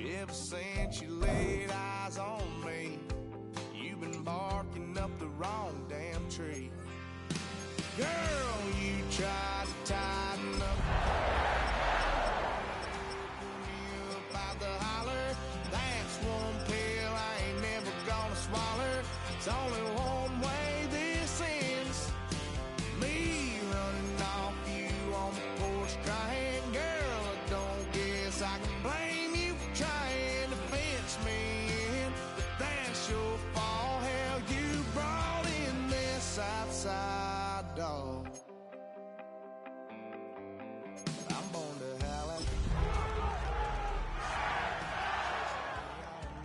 Ever since you laid eyes on me, you've been barking up the wrong damn tree. Girl, you tried to tighten up, about the holler. That's one pill I ain't never gonna swallow. It's only one way this ends. Me running off you on the porch crying. Girl, I don't guess I can blame you for trying to fence me in. But that's your fault. Hell, you brought in this outside dog. I'm born to hell at all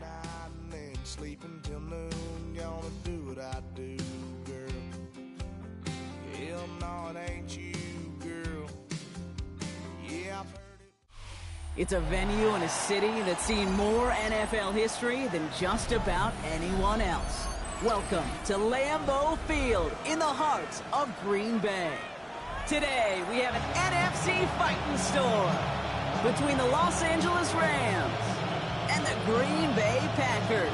night and then sleeping till noon. Gonna do what I do, girl. Hell no, it ain't you, girl. Yeah, I've heard it. It's a venue and a city that's seen more NFL history than just about anyone else. Welcome to Lambeau Field in the heart of Green Bay. Today, we have an NFC fighting storm between the Los Angeles Rams and the Green Bay Packers.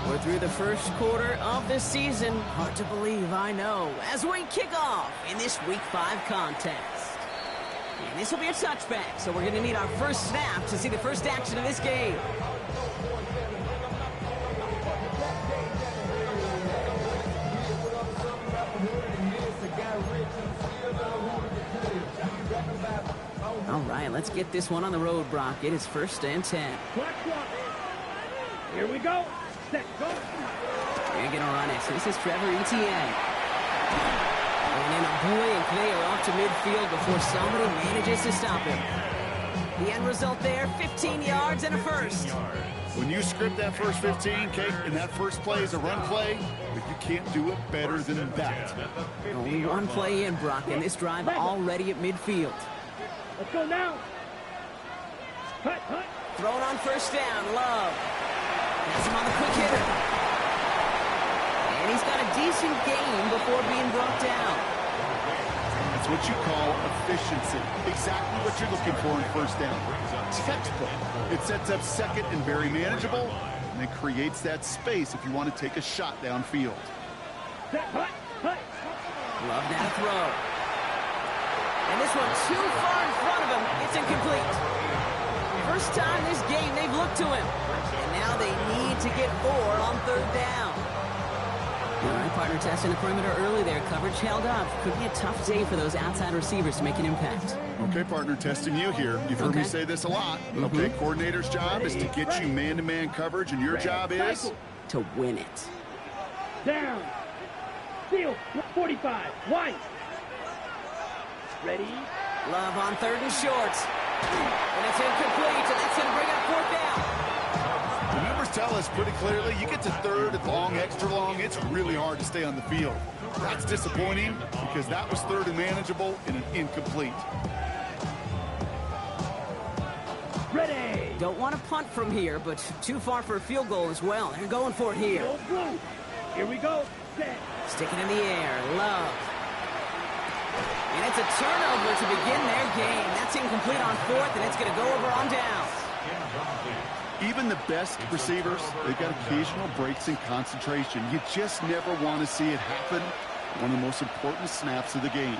We're through the first quarter of the season. Hard to believe, I know, as we kick off in this Week 5 contest. And this will be a touchback, so we're going to need our first snap to see the first action of this game. All right, let's get this one on the road, Brock. It is 1st and 10. Here we go. Set, go. They're going to run it. So this is Trevor Etienne. And in a blink, they are off to midfield before somebody manages to stop him. The end result there, 15 yards and a first. When you script that first 15, Kate, and that first play is a run play, but you can't do it better than that. Only one play in, Brock, and this drive already at midfield. Let's go now. Hut, hut. Thrown on first down, Love. Has him on the quick hitter. And he's got a decent gain before being brought down. That's what you call efficiency. Exactly what you're looking for in first down. Textbook. It sets up second and very manageable, and it creates that space if you want to take a shot downfield. Set, hut, hut. Love now to throw. And this one too far in front of him. It's incomplete. First time this game they've looked to him. And now they need to get 4 on 3rd down. All right, partner testing the perimeter early there. Coverage held up. Could be a tough day for those outside receivers to make an impact. Okay, partner, testing you here. You've heard me say this a lot. Okay, coordinator's job is to get you man-to-man coverage, and your job is? To win it. Down. Field. 45. White. Ready. Love on 3rd and short. And it's incomplete, and that's going to bring up 4th down. The numbers tell us pretty clearly, you get to 3rd and long, extra long, it's really hard to stay on the field. That's disappointing because that was 3rd and manageable and an incomplete. Ready. Don't want to punt from here, but too far for a field goal as well. They're going for it here. Go blue. Here we go. Set. Sticking in the air. Love. And it's a turnover to begin their game. That's incomplete on 4th, and it's going to go over on downs. Even the best receivers, they've got occasional breaks in concentration. You just never want to see it happen. One of the most important snaps of the game.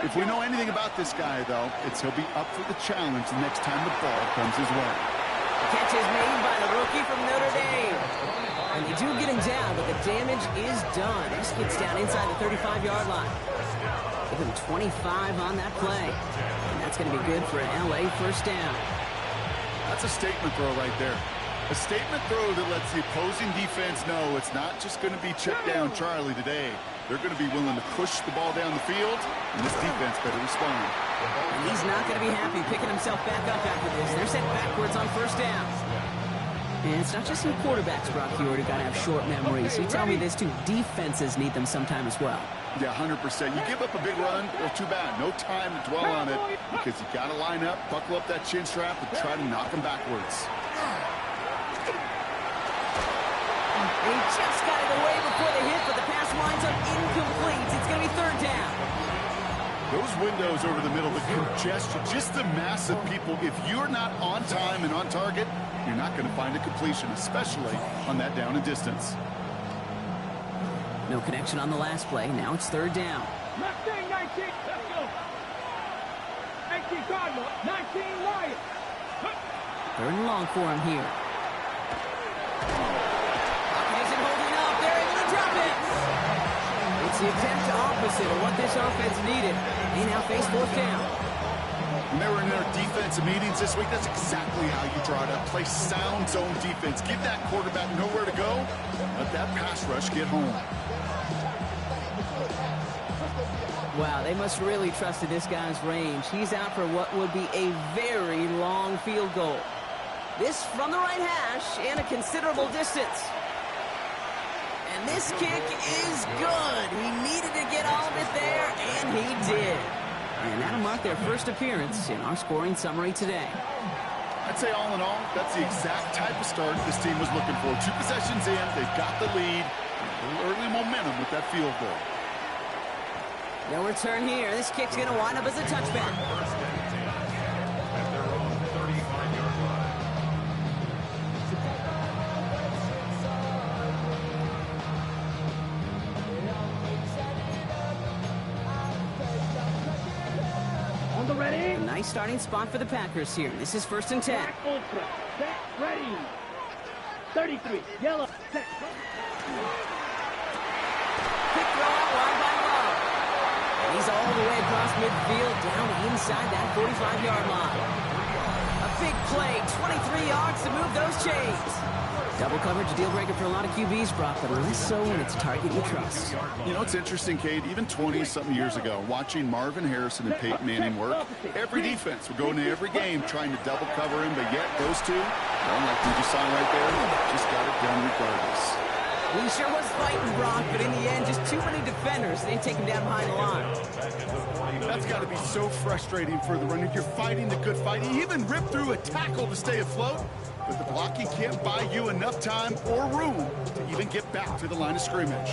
If we know anything about this guy, though, it's he'll be up for the challenge the next time the ball comes his way. Catch is made by the rookie from Notre Dame. And they do get him down, but the damage is done. This gets down inside the 35-yard line. Give him 25 on that play. And that's going to be good for an LA first down. That's a statement throw right there. A statement throw that lets the opposing defense know it's not just going to be check down Charlie today. They're going to be willing to push the ball down the field, and this defense better respond. And he's not going to be happy picking himself back up after this. They're set backwards on first down. And it's not just some quarterbacks, Brock Huard, who got to have short memories. You tell me this too, defenses need them sometime as well. Yeah, 100%. You give up a big run, well, too bad. No time to dwell on it because you got to line up, buckle up that chin strap, and try to knock them backwards. He just got it away before the hit, but the pass winds up incomplete. It's going to be third down. Those windows over the middle, the congestion, just the mass of people. If you're not on time and on target, you're not going to find a completion, especially on that down and distance. No connection on the last play. Now it's third down. 19, 19. Let's go. 18 Cardinals, 19 Lions. Third and long for him here. Pocket isn't holding up. They're able to drop it. It's the exact opposite of what this offense needed. They now face fourth down. When they were in their defensive meetings this week, that's exactly how you draw it up. Play sound zone defense. Give that quarterback nowhere to go. Let that pass rush get home. Wow, they must really trusted this guy's range. He's out for what would be a very long field goal. This from the right hash and a considerable distance. And this kick is good. He needed to get all of it there, and he did. And that'll mark their first appearance in our scoring summary today. I'd say all in all, that's the exact type of start this team was looking for. 2 possessions in, they've got the lead. A little early momentum with that field goal. No return here. This kick's going to wind up as a touchback. On the ready. A nice starting spot for the Packers here. This is 1st and 10. Back ultra. Set. Ready. 33. Yellow. Set. Quick throw out wide by Love. And he's all the way across midfield down inside that 45-yard line. A big play, 23 yards to move those chains. Double coverage, a deal breaker for a lot of QBs, Brock, but less so when it's a target you trust. You know, it's interesting, Cade, even 20-something years ago, watching Marvin Harrison and Peyton Manning work, every defense would go into every game trying to double cover him, but yet those two, well, like we just saw right there, just got it done regardless. He sure was fighting, Brock, but in the end, just too many defenders. They take him down behind the line. That's got to be so frustrating for the runner. You're fighting the good fight. He even ripped through a tackle to stay afloat, but the blocking can't buy you enough time or room to even get back to the line of scrimmage.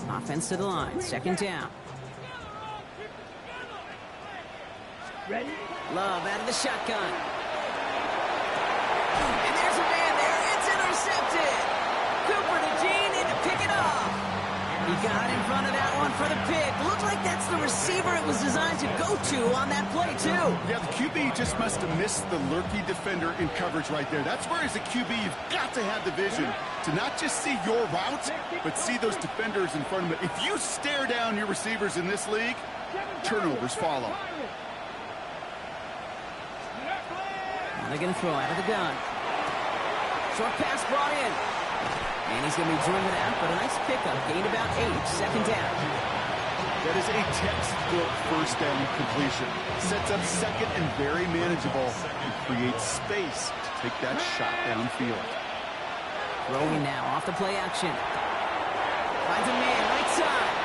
Offense to the line, 2nd down. Ready. Love out of the shotgun. And there's a man there. It's intercepted. Cooper to Jean in to pick it off. He got in front of that one for the pick. Looked like that's the receiver it was designed to go to on that play, too. Yeah, the QB just must have missed the lurky defender in coverage right there. That's where, as a QB, you've got to have the vision to not just see your route, but see those defenders in front of it. If you stare down your receivers in this league, turnovers follow. Now they're going to throw out of the gun. Short pass brought in. And he's going to be driven out, but a nice pickup. Gained about 8, 2nd down. That is a textbook first down completion. Sets up second and very manageable and creates space to take that shot downfield. Throwing now off the play action. Finds a man right side.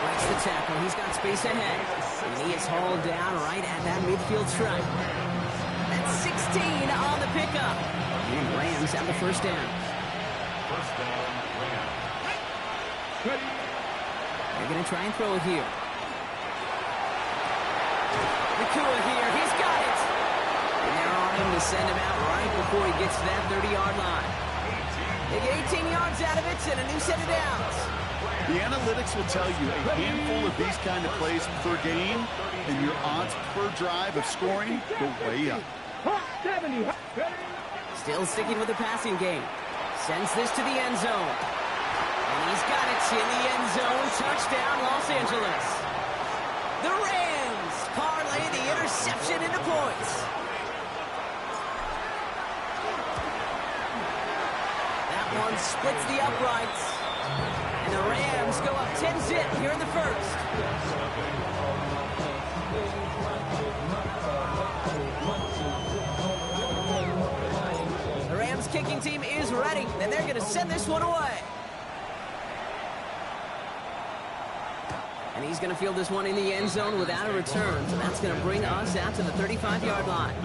Breaks the tackle. He's got space ahead. And he is hauled down right at that midfield stripe. That's 16 on the pickup. And Rams have the first down. They're going to try and throw it here. Nakua here. He's got it. And they're on him to send him out right before he gets to that 30-yard line. They get 18 yards out of it and a new set of downs. The analytics will tell you a handful of these kind of plays per game, and your odds per drive of scoring go way up. 70. Still sticking with the passing game. Sends this to the end zone. And he's got it in the end zone. Touchdown, Los Angeles. The Rams parlay the interception into points. That one splits the uprights. And the Rams go up 10-zip here in the first. kicking team is ready, and they're going to send this one away. And he's going to field this one in the end zone without a return. So that's going to bring us out to the 35-yard line.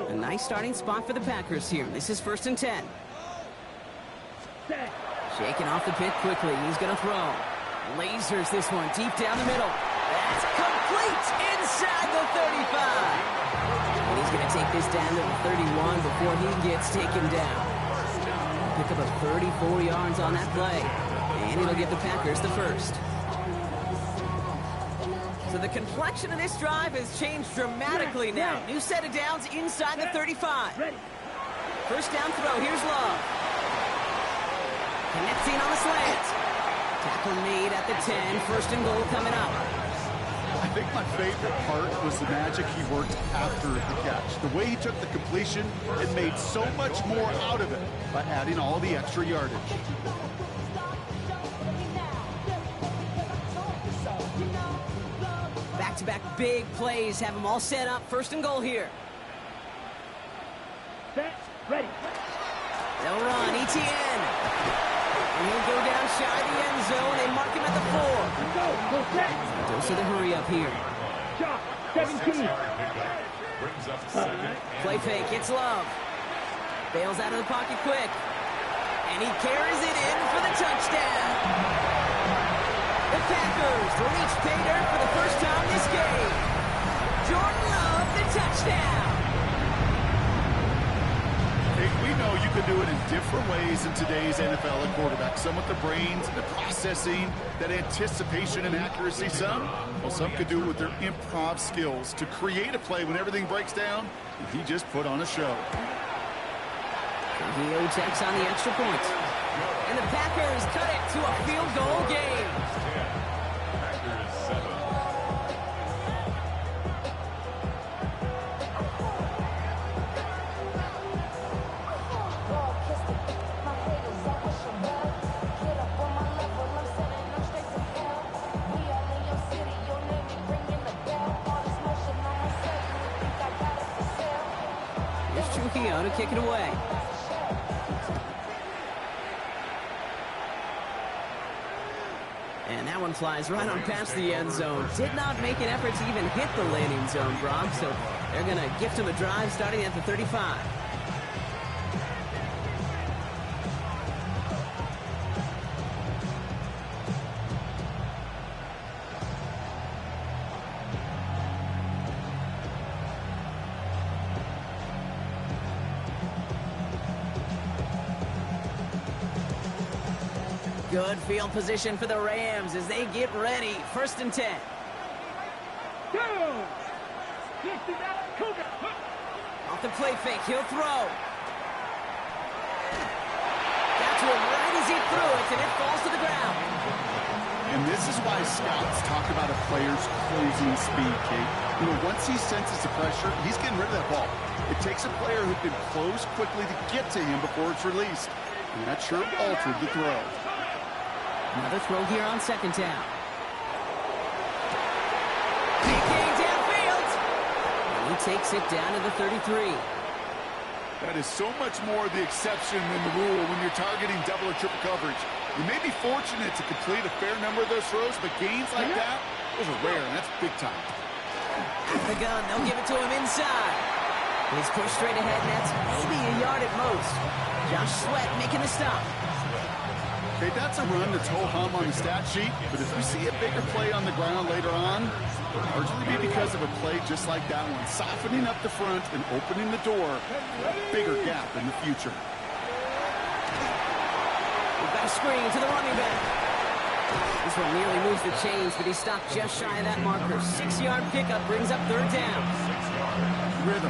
A nice starting spot for the Packers here. This is 1st and 10. Shaking off the pit quickly. He's going to throw. Lasers this one deep down the middle. That's complete inside the 35. And he's going to take this down to the 31 before he gets taken down. Pick up a 34 yards on that play. And it'll give the Packers the first. So the complexion of this drive has changed dramatically now. New set of downs inside the 35. First down throw. Here's Love. Connecting on the slant. Tackle made at the 10. 1st and goal coming up. I think my favorite part was the magic he worked after the catch. The way he took the completion and made so much more out of it by adding all the extra yardage. Back-to-back big plays have them all set up. 1st and goal here. Set, ready. They'll run. ETN. And he'll go down shy of the end zone. They mark him at the 4. Go set. Dose of the hurry up here. Shot, 17. Play fake. It's Love. Bails out of the pocket quick. And he carries it in for the touchdown. The Packers reach pay dirt for the first time this game. Jordan Love, the touchdown. We know you can do it in different ways in today's NFL at quarterback. Some with the brains, the processing, that anticipation and accuracy. Some could do it with their improv skills to create a play when everything breaks down. He just put on a show. He takes on the extra point. And the Packers cut it to a field goal game. To kick it away. And that one flies right on past the end zone. Did not make an effort to even hit the landing zone, Brock. So they're going to gift him a drive starting at the 35. Good field position for the Rams as they get ready. 1st and 10. Go! Off the play fake, he'll throw. Got to him right as he threw it, and it falls to the ground. And this is why scouts talk about a player's closing speed, Kate. You know, once he senses the pressure, he's getting rid of that ball. It takes a player who can close quickly to get to him before it's released. And that sure altered the throw. Another throw here on 2nd down. Big gain downfield. And he takes it down to the 33. That is so much more the exception than the rule when you're targeting double or triple coverage. You may be fortunate to complete a fair number of those throws, but gains like that, those are rare, and that's big time. At the gun, they'll give it to him inside. He's pushed straight ahead, and that's maybe a yard at most. Josh Sweat making the stop. Okay, that's a run that's ho-hum on the stat sheet, but if we see a bigger play on the ground later on, it'll largely be because of a play just like that one, softening up the front and opening the door for a bigger gap in the future. We've got a screen to the running back. This one nearly moves the chains, but he stopped just shy of that marker. 6-yard pickup brings up 3rd down. Rhythm.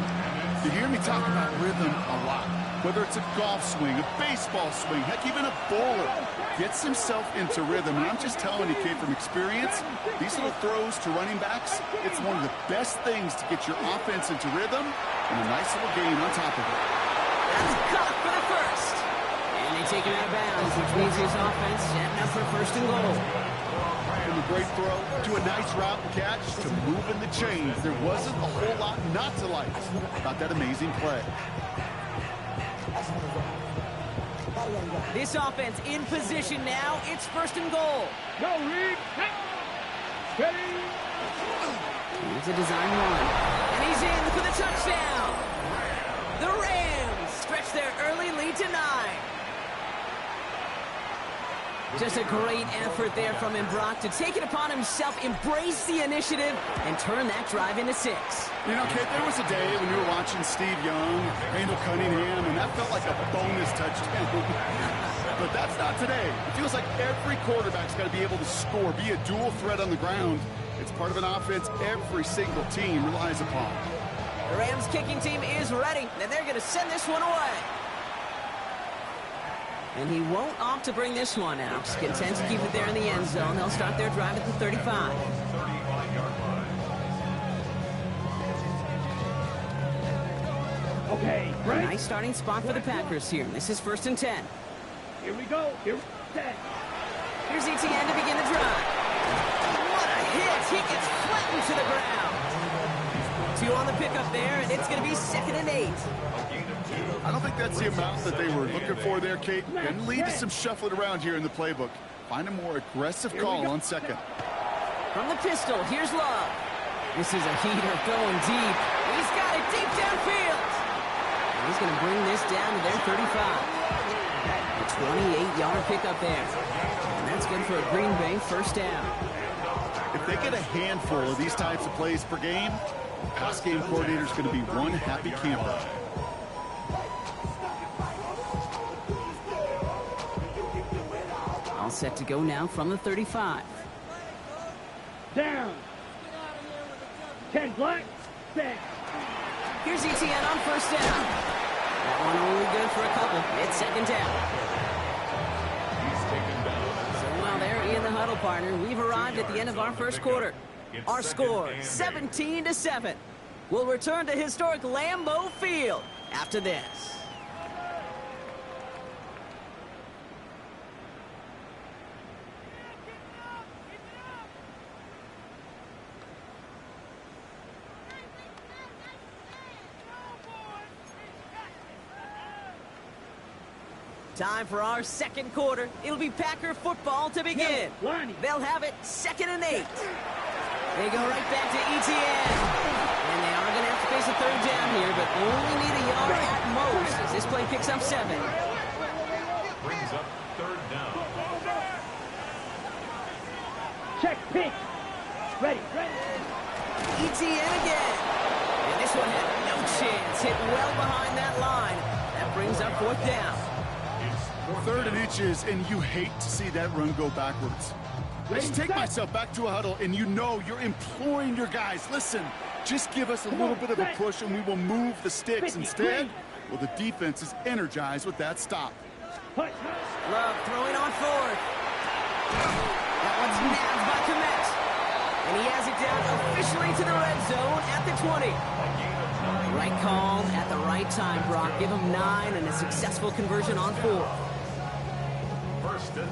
You hear me talk about rhythm a lot. Whether it's a golf swing, a baseball swing, heck, even a bowler gets himself into rhythm. And I'm just telling you, Kate, from experience, these little throws to running backs, it's one of the best things to get your offense into rhythm and a nice little gain on top of it. That's caught for the first. And they take him out of bounds, which means his offense setting up for first and goal. From a great throw to a nice route and catch to moving the chains. There wasn't a whole lot not to like about that amazing play. This offense in position now. It's first and goal. Go, Reed. Ready. Here's a design run. And he's in for the touchdown. The Rams stretch their early lead to 9. Just a great effort there from him, Brock, to take it upon himself, embrace the initiative, and turn that drive into 6. You know, Kate, there was a day when you were watching Steve Young, Randall Cunningham, and that felt like a bonus touchdown. But that's not today. It feels like every quarterback's got to be able to score, be a dual threat on the ground. It's part of an offense every single team relies upon. The Rams kicking team is ready, and they're going to send this one away. And he won't opt to bring this one out. He's content to keep it there in the end zone. They'll start their drive at the 35. Okay, right. Nice starting spot for the Packers here. This is first and 10. Here we go. Here, 10. Here's Etienne to begin the drive. What a hit! He gets flattened to the ground. 2 on the pickup there, and it's going to be 2nd and 8. I don't think that's the amount that they were looking for there, Kate. And lead to some shuffling around here in the playbook. Find a more aggressive call on 2nd. From the pistol, here's Love. This is a heater going deep. He's got it deep downfield. And he's going to bring this down to their 35. A 28-yard pickup there. And that's good for a Green Bay first down. If they get a handful of these types of plays per game, pass game coordinator's going to be one happy camper. All set to go now from the 35. Down. 10 black. 6. Here's Etienne on first down. That one only good for a couple. It's 2nd down. So while they're in the huddle, partner, we've arrived at the end of our first quarter. Our score, 17-7. We'll return to historic Lambeau Field after this. Time for our second quarter. It'll be Packer football to begin. They'll have it 2nd and 8. They go right back to Etienne. And they are going to have to face a 3rd down here, but only need a yard at most as this play picks up 7. Brings up 3rd down. Check pick. Ready. Etienne again. And this one had no chance. Hit well behind that line. That brings up 4th down. 3rd and inches, and you hate to see that run go backwards. I just take myself back to a huddle, and you know you're imploring your guys, listen, just give us a little bit of a push, and we will move the sticks. Instead, well, the defense is energized with that stop. Love throwing on 4th. That one's nabbed by Komet. And he has it down officially to the red zone at the 20. Right call at the right time, Brock. Give him 9 and a successful conversion on 4.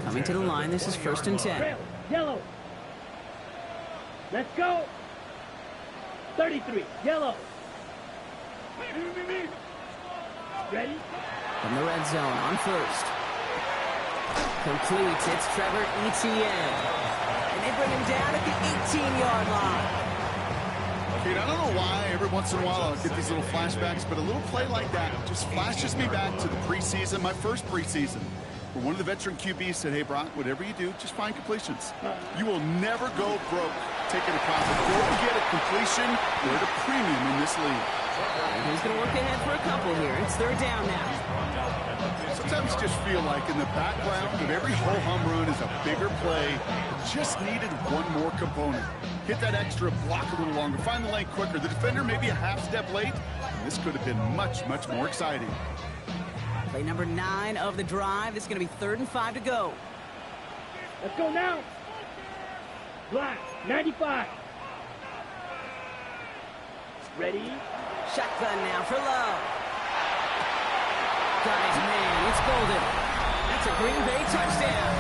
Coming to the line, this is 1st and 10. Yellow. Let's go. 33. Yellow. Ready? From the red zone on 1st. Complete. It's Trevor Etienne. And they bring him down at the 18-yard line. Kate, I don't know why every once in a while I'll get these little flashbacks, but a little play like that just flashes me back to the preseason, my first preseason, where one of the veteran QBs said, hey, Brock, whatever you do, just find completions. You will never go broke taking a profit. Go get a completion. They're at a premium in this league. And he's going to work ahead for a couple here. It's 3rd down now. Sometimes just feel like in the background of every ho-hum run is a bigger play. Just needed one more component. Hit that extra block a little longer. Find the lane quicker. The defender maybe a half step late. And this could have been much, much more exciting. Play number 9 of the drive. It's going to be 3rd and 5 to go. Let's go now. Black. 95. Ready? Shotgun now for Love. got his man. It's Golden. That's a Green Bay touchdown.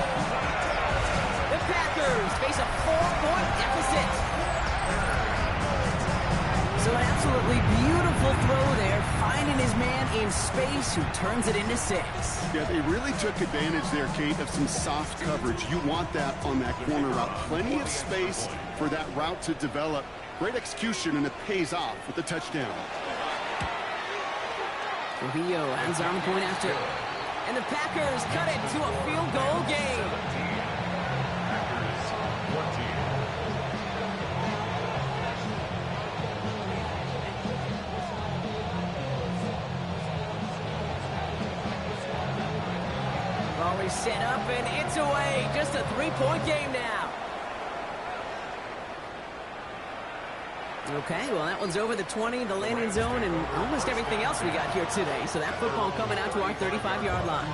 The Packers face a 4-point deficit. So an absolutely beautiful throw there, finding his man in space who turns it into 6. Yeah, they really took advantage there, Kate, of some soft coverage. You want that on that corner route. Plenty of space for that route to develop. Great execution, and it pays off with the touchdown. Trujillo ends on the point after. And the Packers cut it to a field goal game. Packers 14. Always set up, and it's away. Just a 3-point game now. Okay, well, that one's over the 20, the landing zone, and almost everything else we got here today. So that football coming out to our 35-yard line.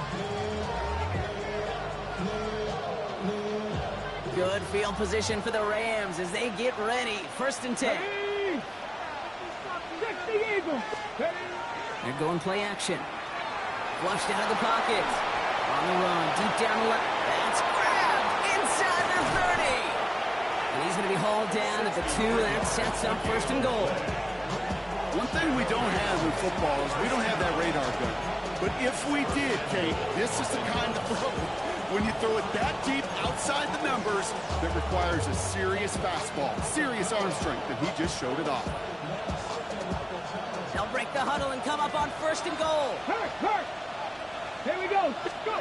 Good field position for the Rams as they get ready. 1st and 10. They're going play action. Flushed out of the pocket. On the run, deep down the left. That's grabbed inside the 30. And he's going to be hauled down at the 2. That sets up 1st and goal. One thing we don't have in football is we don't have that radar gun. But if we did, Kate, this is the kind of throw, when you throw it that deep outside the numbers, that requires a serious fastball, serious arm strength, and he just showed it off. They'll break the huddle and come up on 1st and goal. Hurt! Here we go. Go.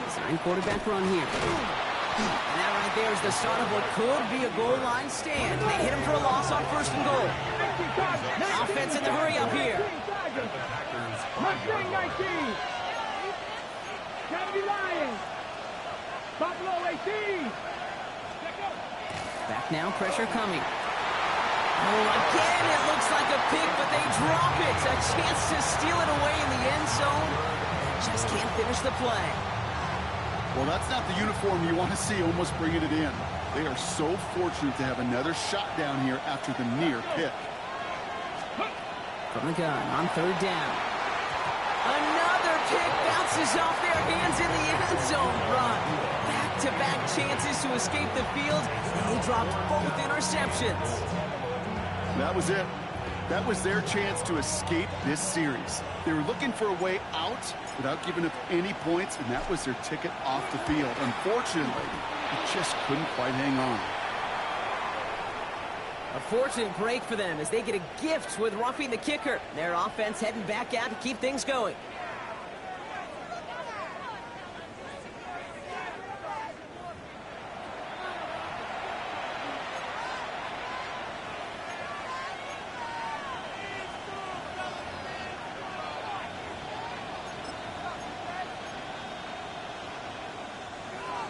Design quarterback run here. And that right there is the start of what could be a goal line stand. They hit him for a loss on 1st and goal. Offense in the hurry up here. Mustang 19. Kennedy Lions. Buffalo 18. Back now, pressure coming. Oh, again, it looks like a pick, but they drop it. A chance to steal it away in the end zone. Just can't finish the play. Well, that's not the uniform you want to see almost bringing it in. They are so fortunate to have another shot down here after the near pick. From the gun on 3rd down. Another pick bounces off their hands in the end zone run. Back-to-back chances to escape the field, and they dropped both interceptions. That was it. That was their chance to escape this series. They were looking for a way out without giving up any points, and that was their ticket off the field. Unfortunately, they just couldn't quite hang on. A fortunate break for them as they get a gift with roughing the kicker. Their offense heading back out to keep things going.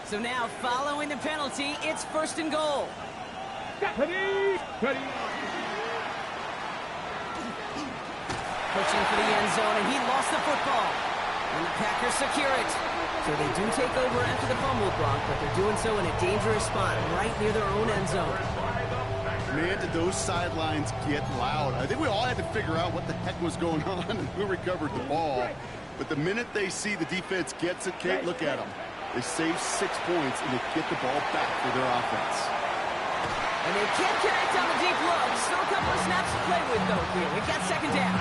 So now, following the penalty, it's 1st and goal. Ready. Pushing for the end zone, and he lost the football. And the Packers secure it. So they do take over after the fumble block, but they're doing so in a dangerous spot right near their own end zone. Man, did those sidelines get loud. I think we all had to figure out what the heck was going on and who recovered the ball. But the minute they see the defense gets it, Kate, look at them. They save 6 points, and they get the ball back for their offense. And they can't connect on the deep look. Still a couple of snaps to play with, though, here. We've got 2nd down.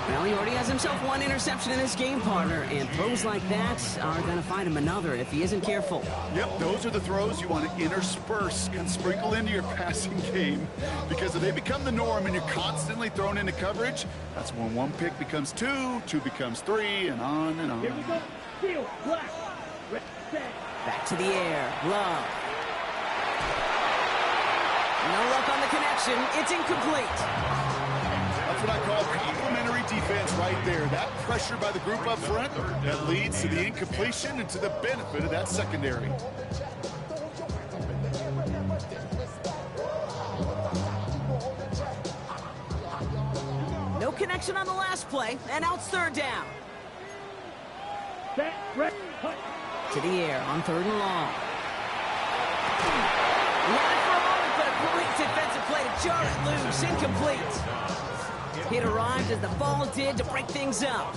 Well, he already has himself 1 interception in his game, partner, and throws like that are going to find him another if he isn't careful. Yep, those are the throws you want to intersperse and sprinkle into your passing game, because if they become the norm and you're constantly thrown into coverage, that's when 1 pick becomes 2, 2 becomes 3, and on and on. Here we go. Steal. Black. Back to the air. Love. No luck on the connection. It's incomplete. That's what I call complimentary defense right there. That pressure by the group up front, that leads to the incompletion and to the benefit of that secondary. No connection on the last play, and now it's 3rd down. Set. Ready. To the air on 3rd and long. Not for a moment, but a great defensive play to jar it loose. Incomplete. It arrived as the ball did to break things up.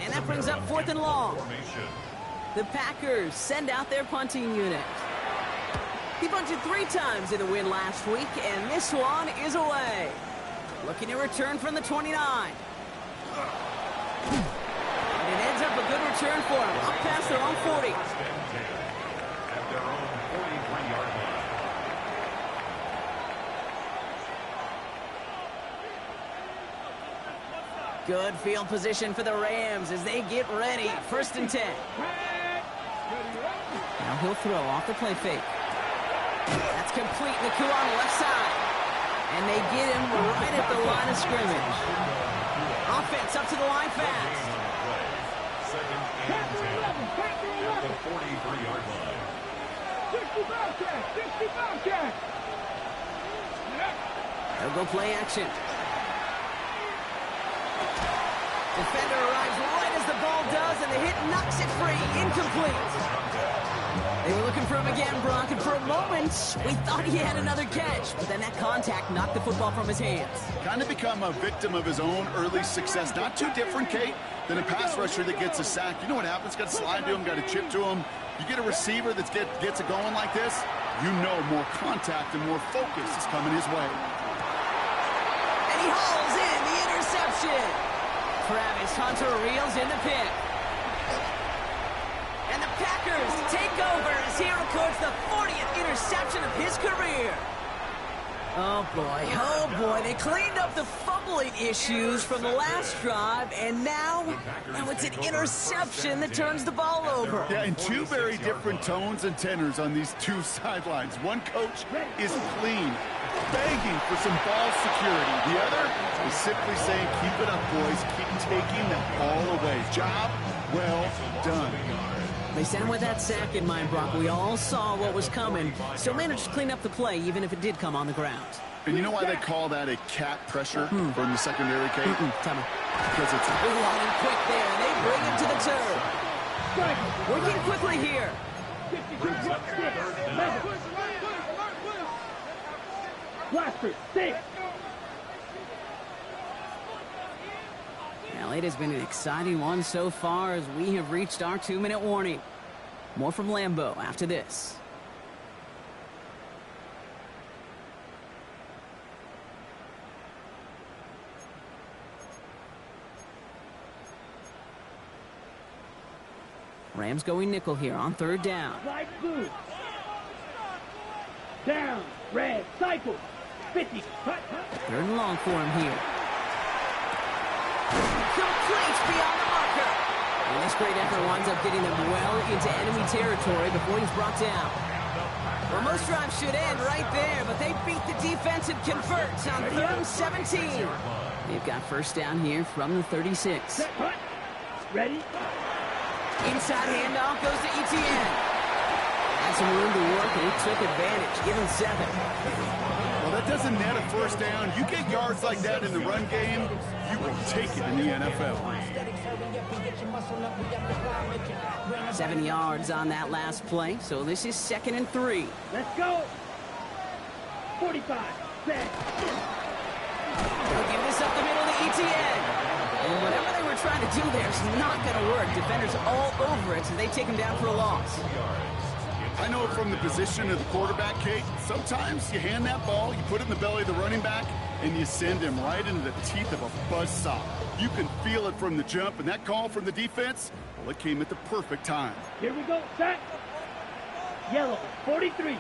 And that brings up 4th and long. The Packers send out their punting unit. He punted 3 times in the win last week, and this one is away. Looking to return from the 29. And it ends up a good return for him, up past their own 40. At their own 43-yard line. Good field position for the Rams as they get ready. 1st and 10. Now he'll throw off the play fake. That's complete. Nakua on the left side. And they get him right at the line of scrimmage. Offense up to the line fast. 2nd and 10. At the 43-yard line. 65 check. They'll go play action. Defender arrives right as the ball does, and the hit knocks it free. Incomplete. They were looking for him again, Brock, and for a moment, we thought he had another catch. But then that contact knocked the football from his hands. Kind of become a victim of his own early success. Not too different, Kate, than a pass rusher that gets a sack. You know what happens? Got to slide to him, got to chip to him. You get a receiver that gets it going like this, you know more contact and more focus is coming his way. And he hauls in the interception. Travis Hunter reels in the pick. And the Packers take over as he records the 40th interception of his career. Oh boy, they cleaned up the fumbling issues from the last drive, and now it's an interception that turns the ball over. Yeah, and 2 very different tones and tenors on these 2 sidelines. One coach is clean, begging for some ball security. The other is simply saying, keep it up, boys. Keep taking that ball away. Job well done. They sent him with that sack in mind, Brock. We all saw what was coming. Still managed to clean up the play, even if it did come on the ground. And you know why they call that a cat pressure from the secondary, Kate? Tell me. Because it's Long and quick there. They bring him to the turf. Working quickly here. Blaster, 6. Well, it has been an exciting one so far as we have reached our 2-minute warning. More from Lambeau after this. Rams going nickel here on 3rd down. Slide blue. Down, red, cycle. 50. Cut. 3rd and long for him here. Complete beyond the marker. And this great effort winds up getting them well into enemy territory before he's brought down. Well, most drives should end right there, but they beat the defense and convert on 3rd and 17. They've got 1st down here from the 36. Set, cut. Ready. Inside handoff goes to Etienne. Had some room to work, and he took advantage. Give him 7. well, that doesn't net a 1st down. You get yards like that in the run game, you will take it in the NFL. 7 yards on that last play, so this is 2nd and 3. Let's go. 45. Set. They'll give this up the middle to Etienne. And whatever they were trying to do there is not going to work. Defenders all over it, so they take him down for a loss. I know from the position of the quarterback, Kate, sometimes you hand that ball, you put it in the belly of the running back, and you send him right into the teeth of a buzzsaw. You can feel it from the jump, and that call from the defense, well, it came at the perfect time. Here we go. Set. Yellow, 43.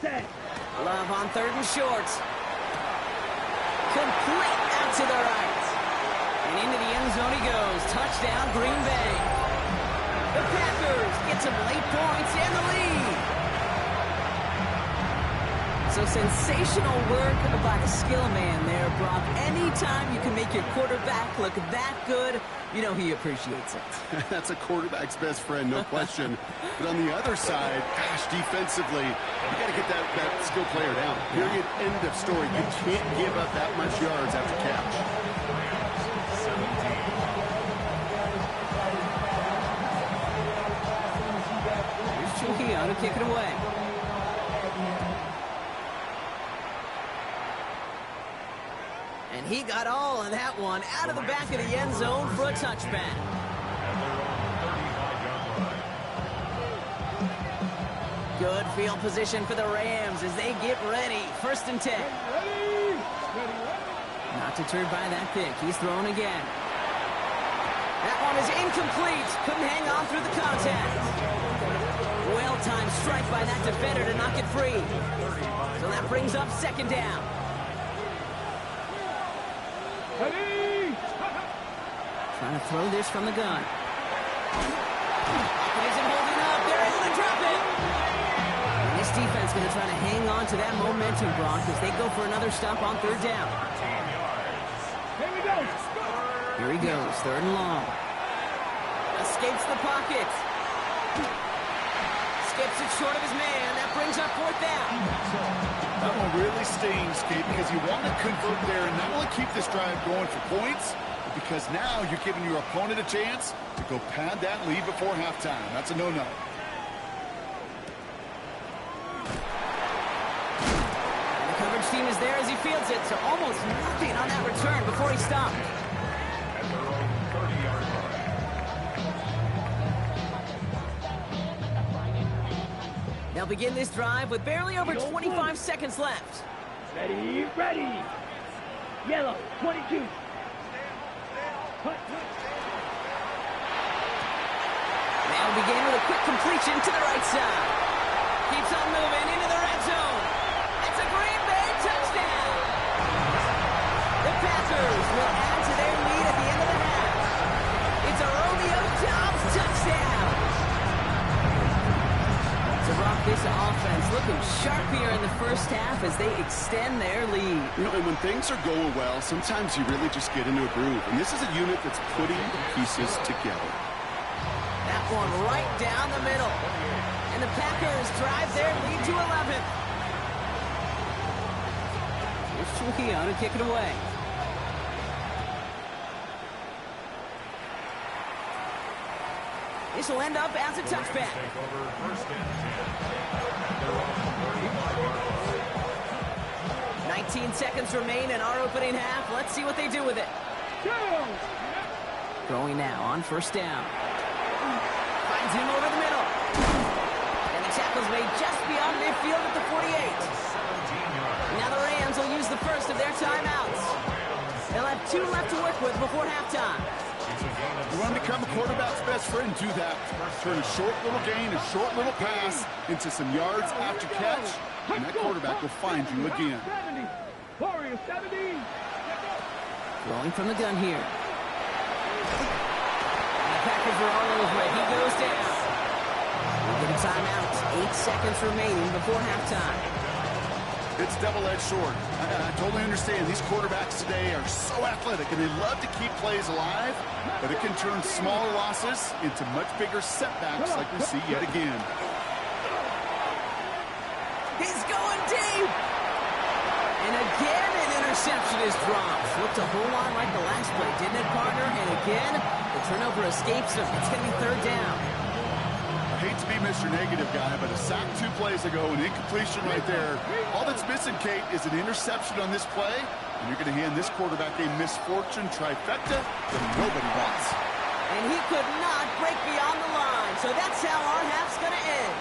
Set. Love on 3rd and short. Complete out to the right. And into the end zone he goes. Touchdown, Green Bay. The Packers get some late points and the lead. So sensational work by the skill man there, Brock. Anytime you can make your quarterback look that good, you know he appreciates it. That's a quarterback's best friend, no question. But on the other side, gosh, defensively, you got to get that skill player down. Period. End of story. You can't give up that much yards after catch. 17. Here's Chukiano to kick it away. he got all of that one out of the back of the end zone for a touchback. Good field position for the Rams as they get ready. 1st and 10. Not deterred by that pick. He's throwing again. That one is incomplete. Couldn't hang on through the contact. Well-timed strike by that defender to knock it free. So that brings up 2nd down. Trying to throw this from the gun. It isn't holding up. They're able to drop it. And this defense going to try to hang on to that momentum, Brock, as they go for another stop on 3rd down. Here he goes, 3rd and long. Escapes the pocket. Skips it short of his man. That brings up 4th down. That one really stings, Kate, because you want to convert there and not only keep this drive going for points, but because now you're giving your opponent a chance to go pad that lead before halftime. That's a no-no. And the coverage team is there as he fields it, so almost nothing on that return before he stopped. At their own 30-yard line. They'll begin this drive with barely over 25 seconds left. Ready, ready. Yellow, 22. They'll begin with a quick completion to the right side. Keeps on moving into the red zone. It's a Green Bay touchdown. The Packers will add to their lead at the end of the half. It's a Romeo Doubs touchdown. To rock this offense looking sharp here in the first half as they extend their lead. You know, and when things are going well, sometimes you really just get into a groove. And this is a unit that's putting the pieces together. That one right down the middle. And the Packers drive their lead to 11. Here's Trujillo to kick it away. This will end up as a touchback. 19 seconds remain in our opening half. Let's see what they do with it. Throwing now on 1st down. Finds him over the middle. And the tackle's made just beyond midfield at the 48. Now the Rams will use the first of their timeouts. They'll have 2 left to work with before halftime. You want to become a quarterback's best friend, do that. Turn a short little gain, a short little pass into some yards after catch, and that quarterback will find you again. 70. Warrior 70. Throwing from the gun here. And the Packers are all over it. He goes down. We'll get a timeout. 8 seconds remaining before halftime. It's double-edged sword. I totally understand. These quarterbacks today are so athletic, and they love to keep plays alive, but it can turn smaller losses into much bigger setbacks like we see yet again. He's going deep. And again, an interception is dropped. Looked a whole lot like the last play, didn't it, partner? And again, the turnover escapes him. It's going to be 3rd down. I hate to be Mr. Negative guy, but a sack 2 plays ago, an incompletion right there. All that's missing, Kate, is an interception on this play, and you're going to hand this quarterback a misfortune trifecta that nobody wants. And he could not break beyond the line, so that's how our half's going to end.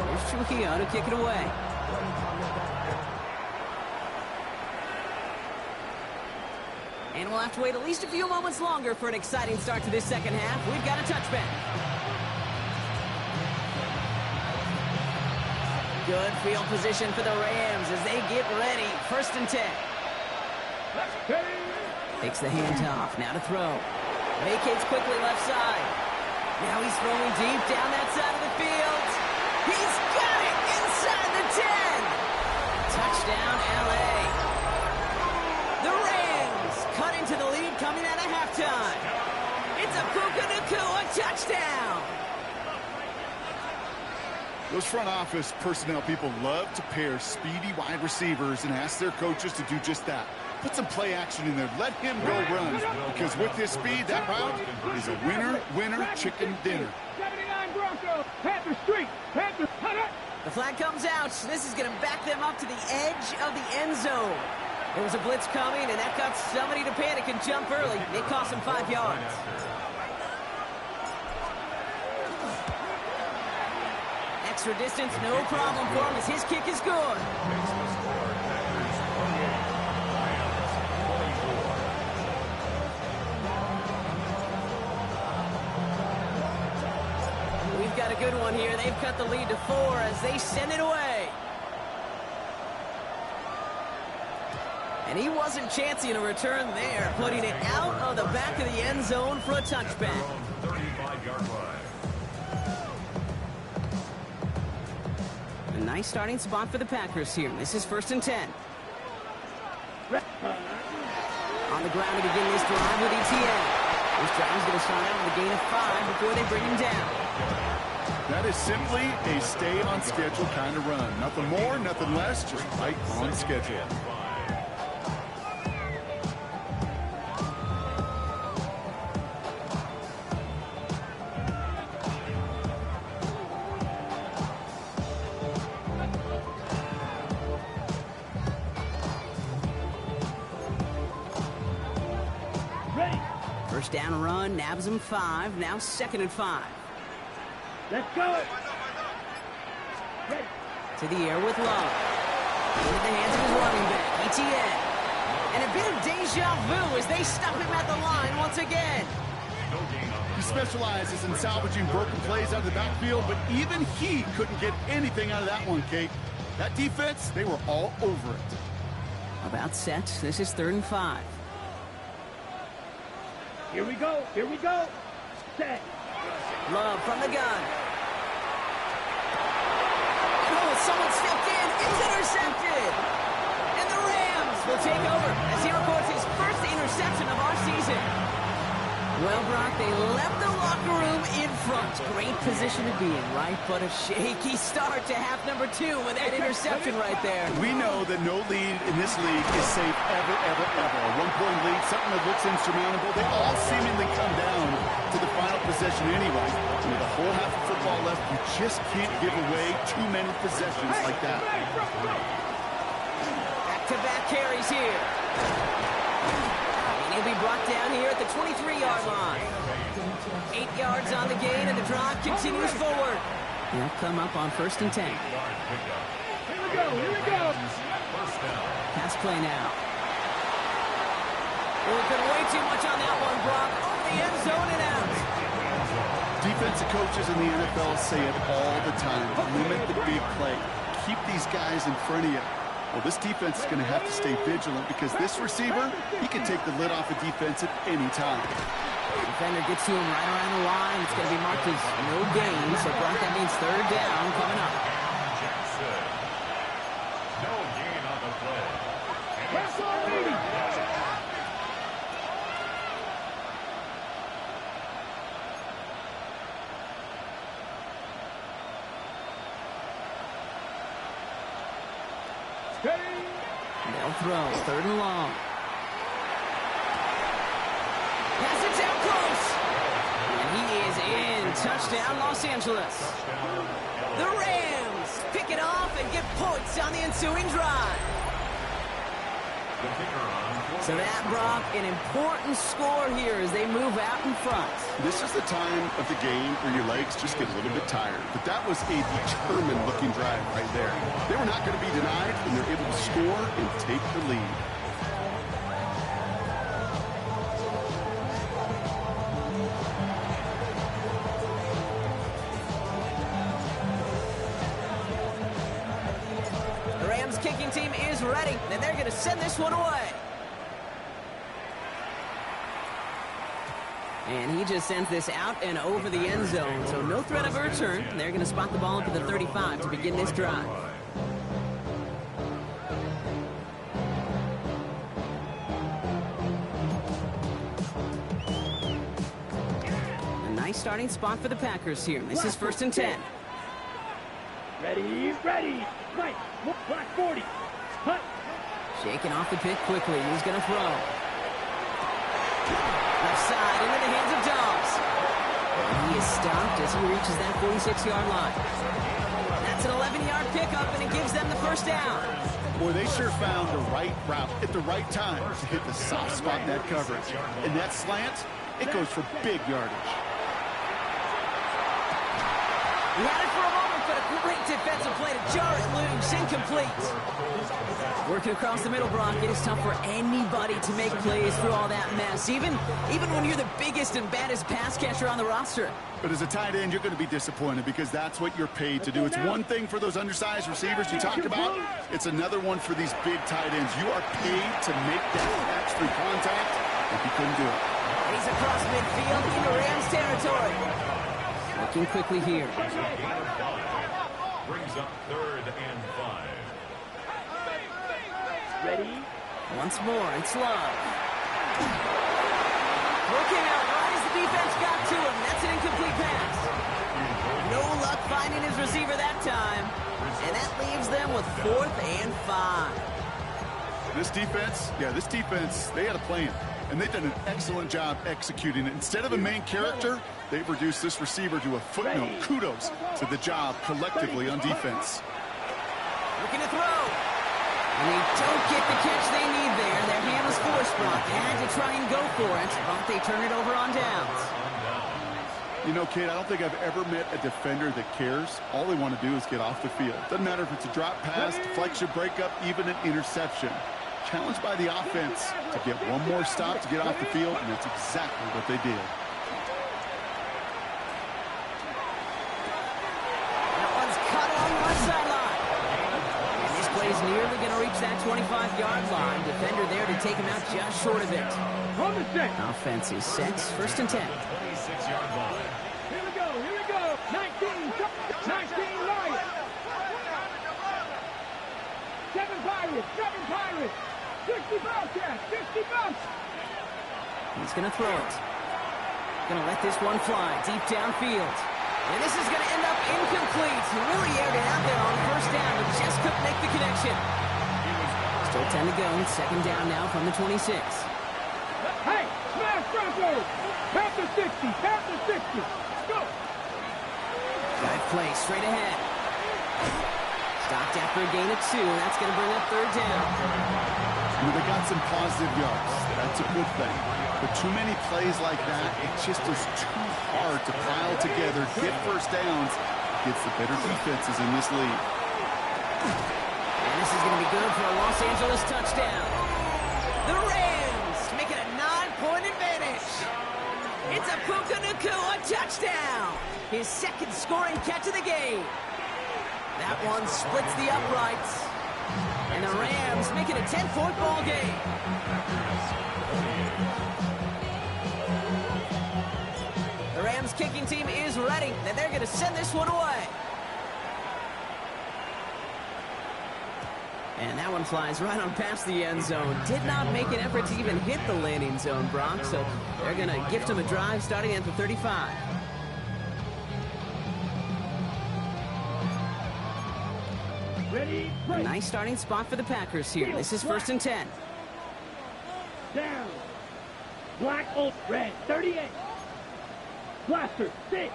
There's Trujillo to kick it away. And we'll have to wait at least a few moments longer for an exciting start to this second half. We've got a touchback. Good field position for the Rams as they get ready. 1st and 10. Takes the handoff. Now to throw. Vacates quickly left side. Now he's throwing deep down that side of the field. He's got it inside the 10. Touchdown, L.A. The Rams cut into the lead coming out of halftime. It's a Puka Nacua touchdown. Those front office personnel people love to pair speedy wide receivers and ask their coaches to do just that. Put some play action in there. Let him go run. Because with his speed, that route is a winner, winner, chicken dinner. 79 Broncos. Panther Street. Panther. The flag comes out. This is going to back them up to the edge of the end zone. There was a blitz coming, and that got somebody to panic and jump early. It cost them 5 yards. Extra distance, no problem for him as his kick is good. We've got a good one here. They've cut the lead to 4 as they send it away. And he wasn't chancing a return there, putting it out of the back of the end zone for a touchback. 35-yard line. A nice starting spot for the Packers here. This is 1st and 10. On the ground to begin this drive with ETN. This drive is going to start out with a gain of 5 before they bring him down. That is simply a stay on schedule kind of run. Nothing more, nothing less, just right on schedule. First down run, nabs him 5. Now 2nd and 5. Let's go. Ready. To the air with Love. Into the hands of his running back, ETN. And a bit of deja vu as they stop him at the line once again. He specializes in salvaging broken plays out of the backfield, but even he couldn't get anything out of that one, Kate. That defense, they were all over it. About set. This is 3rd and 5. Here we go. Here we go. Set. Love from the gun. Oh, someone stepped in. It's intercepted. And the Rams will take over as he records his first interception of our season. Well, Brock, they left the locker room in front. Great position to be in, right? But a shaky start to half number 2 with that interception right there. We know that no lead in this league is safe ever, ever, ever. A one-point lead, something that looks insurmountable. They all seemingly come down to the final possession anyway. And with a whole half of football left, you just can't give away too many possessions like that. Back-to-back carries here. And he'll be brought down here at the 23-yard line. 8 yards on the gain, and the drive continues forward. They'll come up on 1st and 10. Here we go. Here we go. Pass play now. Working way too much on that one, Brock. Over the end zone and out. Defensive coaches in the NFL say it all the time. Limit the big play. Keep these guys in front of you. Well, this defense is going to have to stay vigilant because this receiver, he can take the lid off a defense at any time. Defender gets to him right around the line. It's going to be marked as no gain. So, Brock, that means 3rd down coming up. No gain on the play. Press on leading. They'll throw. 3rd and long. Pass it down close. And he is in. Touchdown, Los Angeles. The Rams pick it off and get points on the ensuing drive. So that, Brock, an important score here as they move out in front. This is the time of the game where your legs just get a little bit tired. But that was a determined-looking drive right there. They were not going to be denied, and they're able to score and take the lead. The Rams kicking team is ready, and they're going to send this one away. And he just sends this out and over the end zone, so no threat of a return. They're going to spot the ball up at the 35 to begin this drive. A nice starting spot for the Packers here. This is 1st and 10. Ready, ready. Right. Black 40. Hut. Shaking off the pick quickly. He's going to throw. Left side into the hands of Dobbs. And he is stopped as he reaches that 46-yard line. That's an 11-yard pickup, and it gives them the first down. Boy, they sure found the right route at the right time to hit the soft spot in that coverage. And that slant, it goes for big yardage. He had it for a moment, but a great defensive play to jar it loose. Incomplete. Working across the middle, Brock, it is tough for anybody to make plays through all that mess, even when you're the biggest and baddest pass catcher on the roster. But as a tight end, you're going to be disappointed because that's what you're paid to do. It's one thing for those undersized receivers you talked about. It's another one for these big tight ends. You are paid to make that catch through contact, and you couldn't do it. He's across midfield into Rams territory. Looking quickly here. Brings up 3rd and 5. Ready. Once more, it's Love. Looking out right as the defense got to him. That's an incomplete pass. No luck finding his receiver that time. And that leaves them with 4th and 5. This defense, they had a plan. And they've done an excellent job executing it. Instead of a main character, they've reduced this receiver to a footnote. Kudos to the job collectively on defense. Looking to throw. And they don't get the catch they need there. Their hand was forced, Brock. They had to try and go for it, but they turn it over on downs. You know, kid, I don't think I've ever met a defender that cares. All they want to do is get off the field. Doesn't matter if it's a drop pass, deflection, breakup, even an interception. Challenged by the offense to get one more stop to get off the field, and that's exactly what they did. That one's cut along the left sideline. And this play's nearly going to reach that 25-yard line. Defender there to take him out just short of it. From the set. Offense is set. 1st and 10. 26-yard line. Here we go, here we go. 19 Lions. 7 Pirates. 60 Bobcats, 60 Bucks. He's going to throw it. Going to let this one fly deep downfield. And this is going to end up incomplete. He really aired it out there on 1st down, but just couldn't make the connection. Still 10 to go. 2nd down now from the 26. Hey, smash Broncos. Panther 60. Go. Dive play straight ahead. Stopped after a gain of 2. That's going to bring up 3rd down. They got some positive yards. That's a good thing. But too many plays like that, it just is too hard to pile together, get 1st downs against the better defenses in this league. And this is going to be good for a Los Angeles touchdown. The Rams make it a 9-point advantage. It's a Puka Nacua touchdown. His 2nd scoring catch of the game. That one splits the uprights. And the Rams make it a 10-point ball game. The Rams kicking team is ready, and they're going to send this one away. And that one flies right on past the end zone. Did not make an effort to even hit the landing zone, Brock, so they're going to gift him a drive starting at the 35. Ready, A nice starting spot for the Packers here. This is 1st and 10. Down. Black, old, red, 38. Blaster, 6.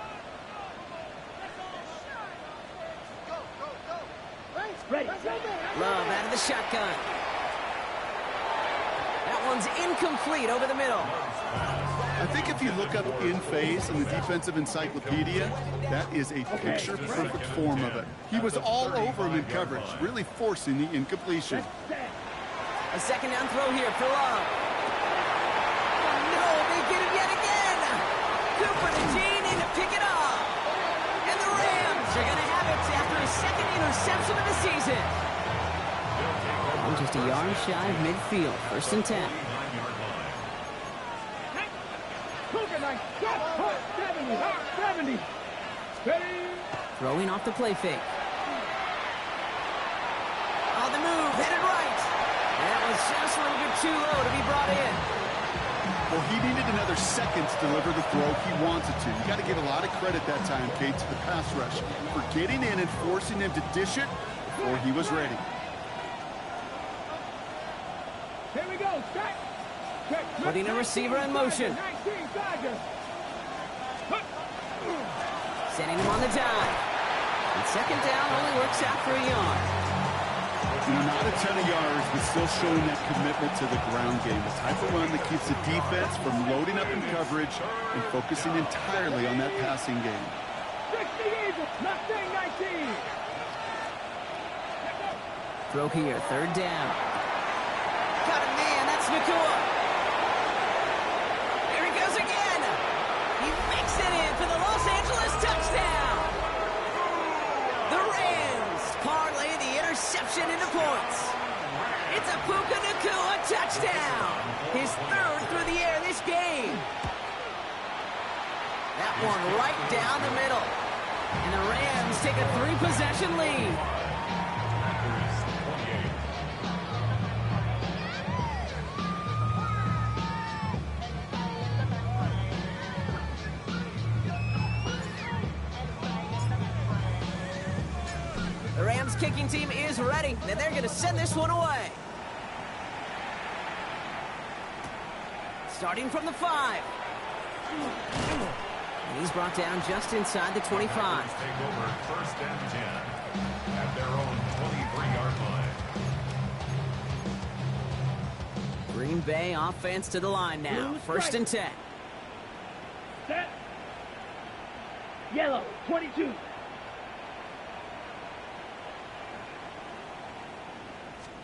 Ready. Love out of the shotgun. That one's incomplete over the middle. I think if you look up in phase in the defensive encyclopedia, that is a picture-perfect form of it. He was all over him in coverage, really forcing the incompletion. A 2nd down throw here for Love. No, they get him yet again. Cooper to Gene in to pick it off. And the Rams are going to have it after his 2nd interception of the season. I'm just a yard shy of midfield. 1st and 10. Hot 70. Ready. Throwing off the play fake. On the move, headed right. That was just a little bit too low to be brought in. Well, he needed another second to deliver the throw he wanted to. You got to give a lot of credit that time, Kate, to the pass rush for getting in and forcing him to dish it before he was ready. Here we go. Strike. Putting a receiver in motion. 19, Dodger. Sending him on the dive. And second down only works out for a yard. You know, not a ton of yards, but still showing that commitment to the ground game. The type of run that keeps the defense from loading up in coverage and focusing entirely on that passing game. 60 Eagles. Mustang 19. Throw here, third down. Got a man, that's Nakua. Here he goes again. He makes it in for the Los Angeles touchdown. The Rams parlay the interception into points. It's a Puka Nakua touchdown. His third through the air this game. That one right down the middle. And the Rams take a 3-possession lead. The Rams kicking team is ready, and they're going to send this one away. Starting from the 5. And he's brought down just inside the 25. Take over first and 10 at their own 23-yard line. Green Bay offense to the line now. First and 10. Set. Yellow. 22.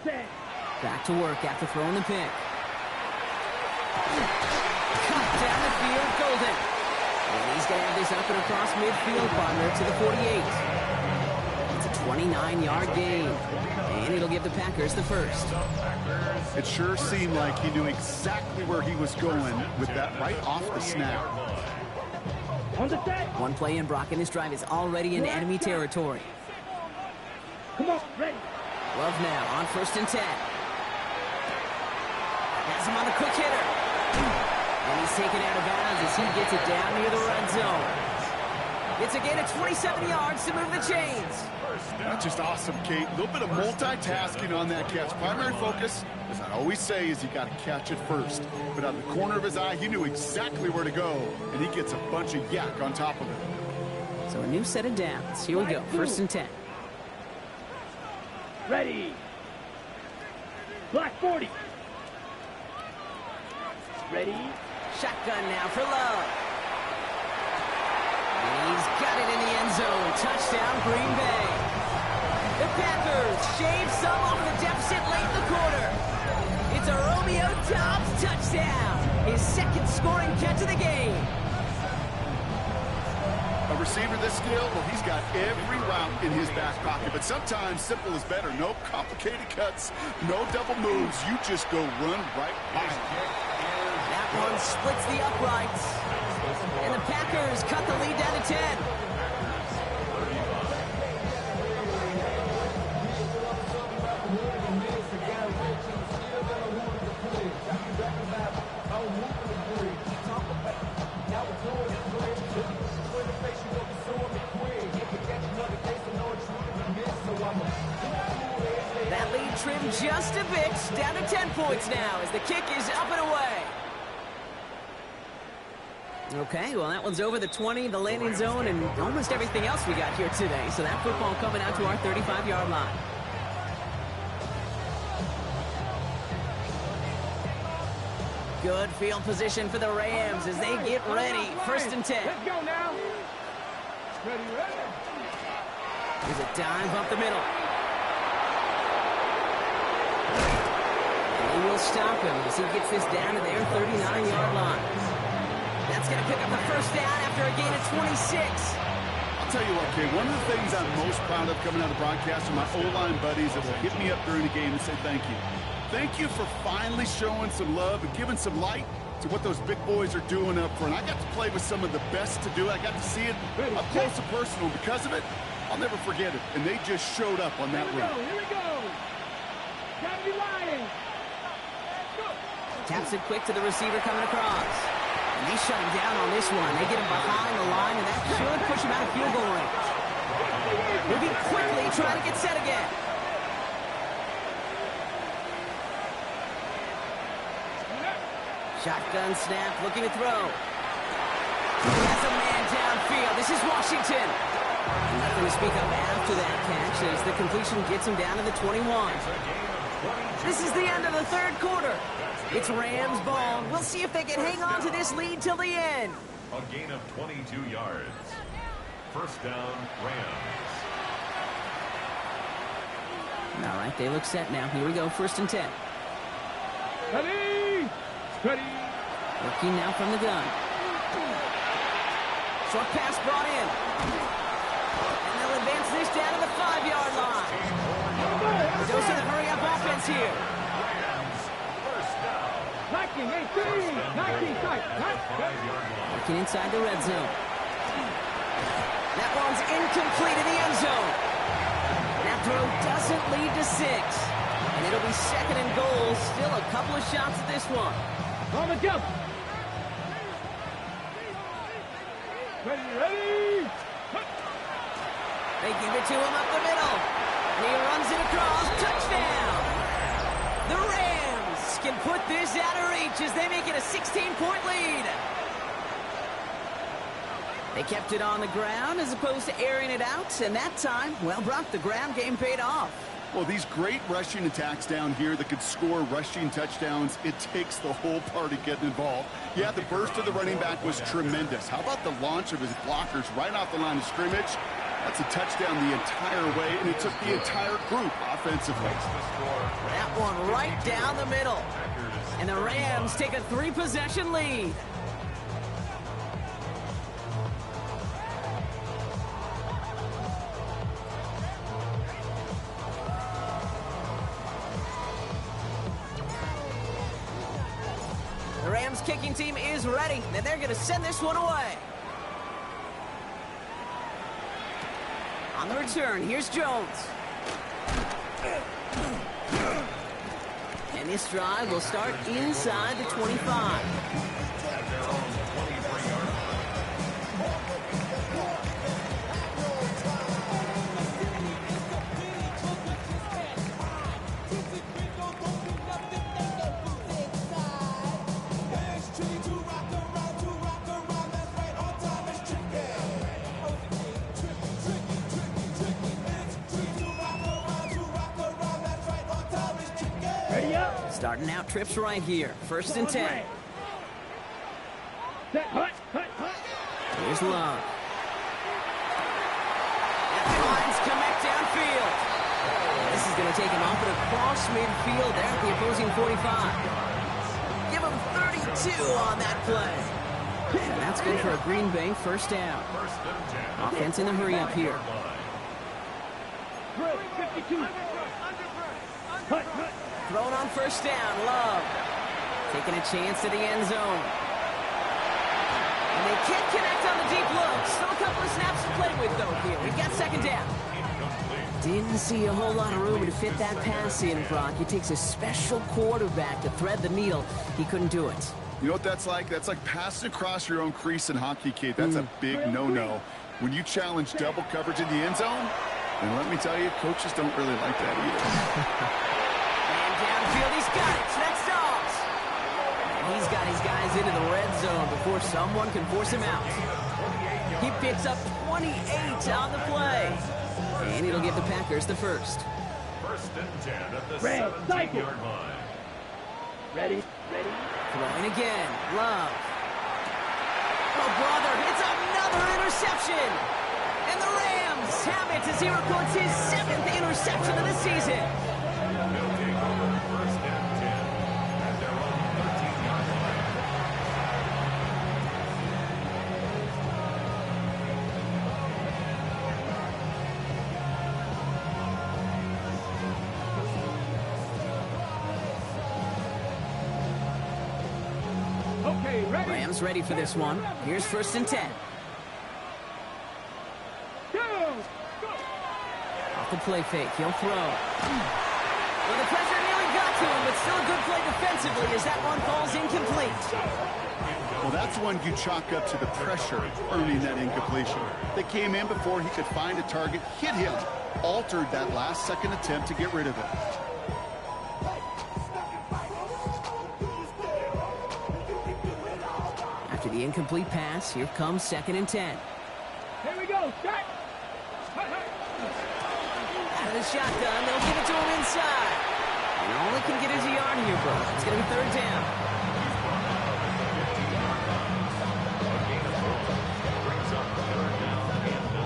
Set. Back to work after throwing the pick. Cut down the field, Golden. And he's going to have this up and across midfield, partner, to the 48. It's a 29-yard gain. And it'll give the Packers the first. It sure seemed like he knew exactly where he was going with that right off the snap. On the set. One play in, Brock, and this drive is already in enemy territory. Come on. Ready. Love now on first and 10. Has him on the quick hitter. And he's taken out of bounds as he gets it down near the red zone. It's a gain of 27 yards to move the chains. That's just awesome, Kate. A little bit of multitasking on that catch. Primary focus, as I always say, is you got to catch it first. But out of the corner of his eye, he knew exactly where to go, and he gets a bunch of yak on top of it. So a new set of downs. Here we go. First and 10. Ready. Black 40. Ready. Shotgun now for Love. And he's got it in the end zone. Touchdown, Green Bay. The Packers shave some off the deficit late in the quarter. It's a Romeo Doubs touchdown. His second scoring catch of the game. A receiver this skilled, well, he's got every route in his back pocket. But sometimes simple is better. No complicated cuts, no double moves. You just go run right by him. That one splits the uprights. And the Packers cut the lead down to 10. That lead trimmed just a bit, down to 10 points now as the kick is up and away. Okay, well, that one's over the 20, the landing zone, and almost everything else we got here today. So that football coming out to our 35-yard line. Good field position for the Rams as they get ready. First and 10. Let's go now. Ready, ready. Here's a dive up the middle. And they will stop him as he gets this down to their 39-yard line. That's going to pick up the first down after a gain of 26. I'll tell you what, Kate, one of the things I'm most proud of coming out of the broadcast are my O-line buddies that will hit me up during the game and say thank you. Thank you for finally showing some love and giving some light to what those big boys are doing up front. I got to play with some of the best to do it. I got to see it up close and personal. Because of it, I'll never forget it. And they just showed up on that run. Here we go. Gotta be lying. Taps it quick to the receiver coming across. And they shut him down on this one. They get him behind the line, and that should push him out of field goal range. Moving quickly, trying to get set again. Shotgun snap, looking to throw. He has a man downfield. This is Washington. Nothing to speak of after that catch as the completion gets him down to the 21. This is the end of the third quarter. It's Rams ball. We'll see if they can hang on to this lead till the end. A gain of 22 yards. First down, Rams. All right, they look set now. Here we go, 1st and 10. Ready! Ready! Working now from the gun. Short pass brought in. And they'll advance this down to the 5-yard line. Goes to the hurry-up offense here. First down. 19, 18, 19, tight. Working inside the red zone. That one's incomplete in the end zone. That throw doesn't lead to 6. And it'll be 2nd and goal. Still a couple of shots at this one. On the jump. Ready! They give it to him up the middle. And he runs it across. Touchdown! The Rams can put this out of reach as they make it a 16-point lead. They kept it on the ground as opposed to airing it out. And that time, well, Brock, the ground game paid off. Well, these great rushing attacks down here that could score rushing touchdowns, it takes the whole party getting involved. Yeah, the burst of the running back was tremendous. How about the launch of his blockers right off the line of scrimmage? That's a touchdown the entire way, and it took the entire group offensively. That one right down the middle. And the Rams take a 3-possession lead. The Rams kicking team is ready, and they're going to send this one away. On the return, here's Jones. And this drive will start inside the 25. Starting out trips right here. 1st and 10. Here's Love. And lines connect downfield. This is going to take him off and across midfield there at the opposing 45. Give him 32 on that play. And that's good for a Green Bay 1st down. Offense in the hurry up here. 52. Thrown on 1st down, Love. Taking a chance at the end zone. And they can't connect on the deep look. Still a couple of snaps to play with, though, here. We've got 2nd down. Didn't see a whole lot of room to fit that pass in, Brock. It takes a special quarterback to thread the needle. He couldn't do it. You know what that's like? That's like passing across your own crease in hockey, Kate. That's a big no-no. When you challenge double coverage in the end zone, then let me tell you, coaches don't really like that either. Downfield, he's got it. That's Dobbs. And he's got his guys into the red zone before someone can force him out. He picks up 28 on the play. And it'll give the Packers the 1st. 1st and 10 at the 17-yard line. Ready? Throwing again. Love. Oh, brother, it's another interception. And the Rams have it as he records his 7th interception of the season. They'll take over 1st and 10 at their own 13-yard line. Okay, ready? Rams ready for this one. Here's 1st and 10. Off the play fake, he'll throw. Well, the pressure nearly got to him, but still a good play defensively as that one falls incomplete. Well, that's one you chalk up to the pressure earning that incompletion. They came in before he could find a target, hit him, altered that last-second attempt to get rid of it. After the incomplete pass, here comes 2nd and 10. Here we go. Shot. Out of the shotgun, they'll give it to him inside. And all he can get is a yard here, bro. It's going to be 3rd down. Brings up 3rd down and 9.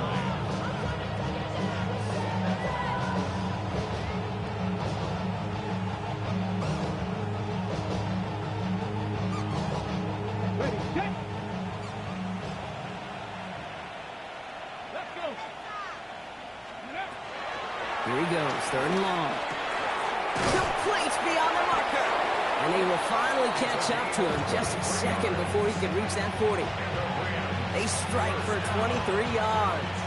Ready, set. Let's go. Here he goes, 3rd and long. Complete beyond the marker. And they will finally catch up to him just a second before he could reach that 40. They strike for 23 yards.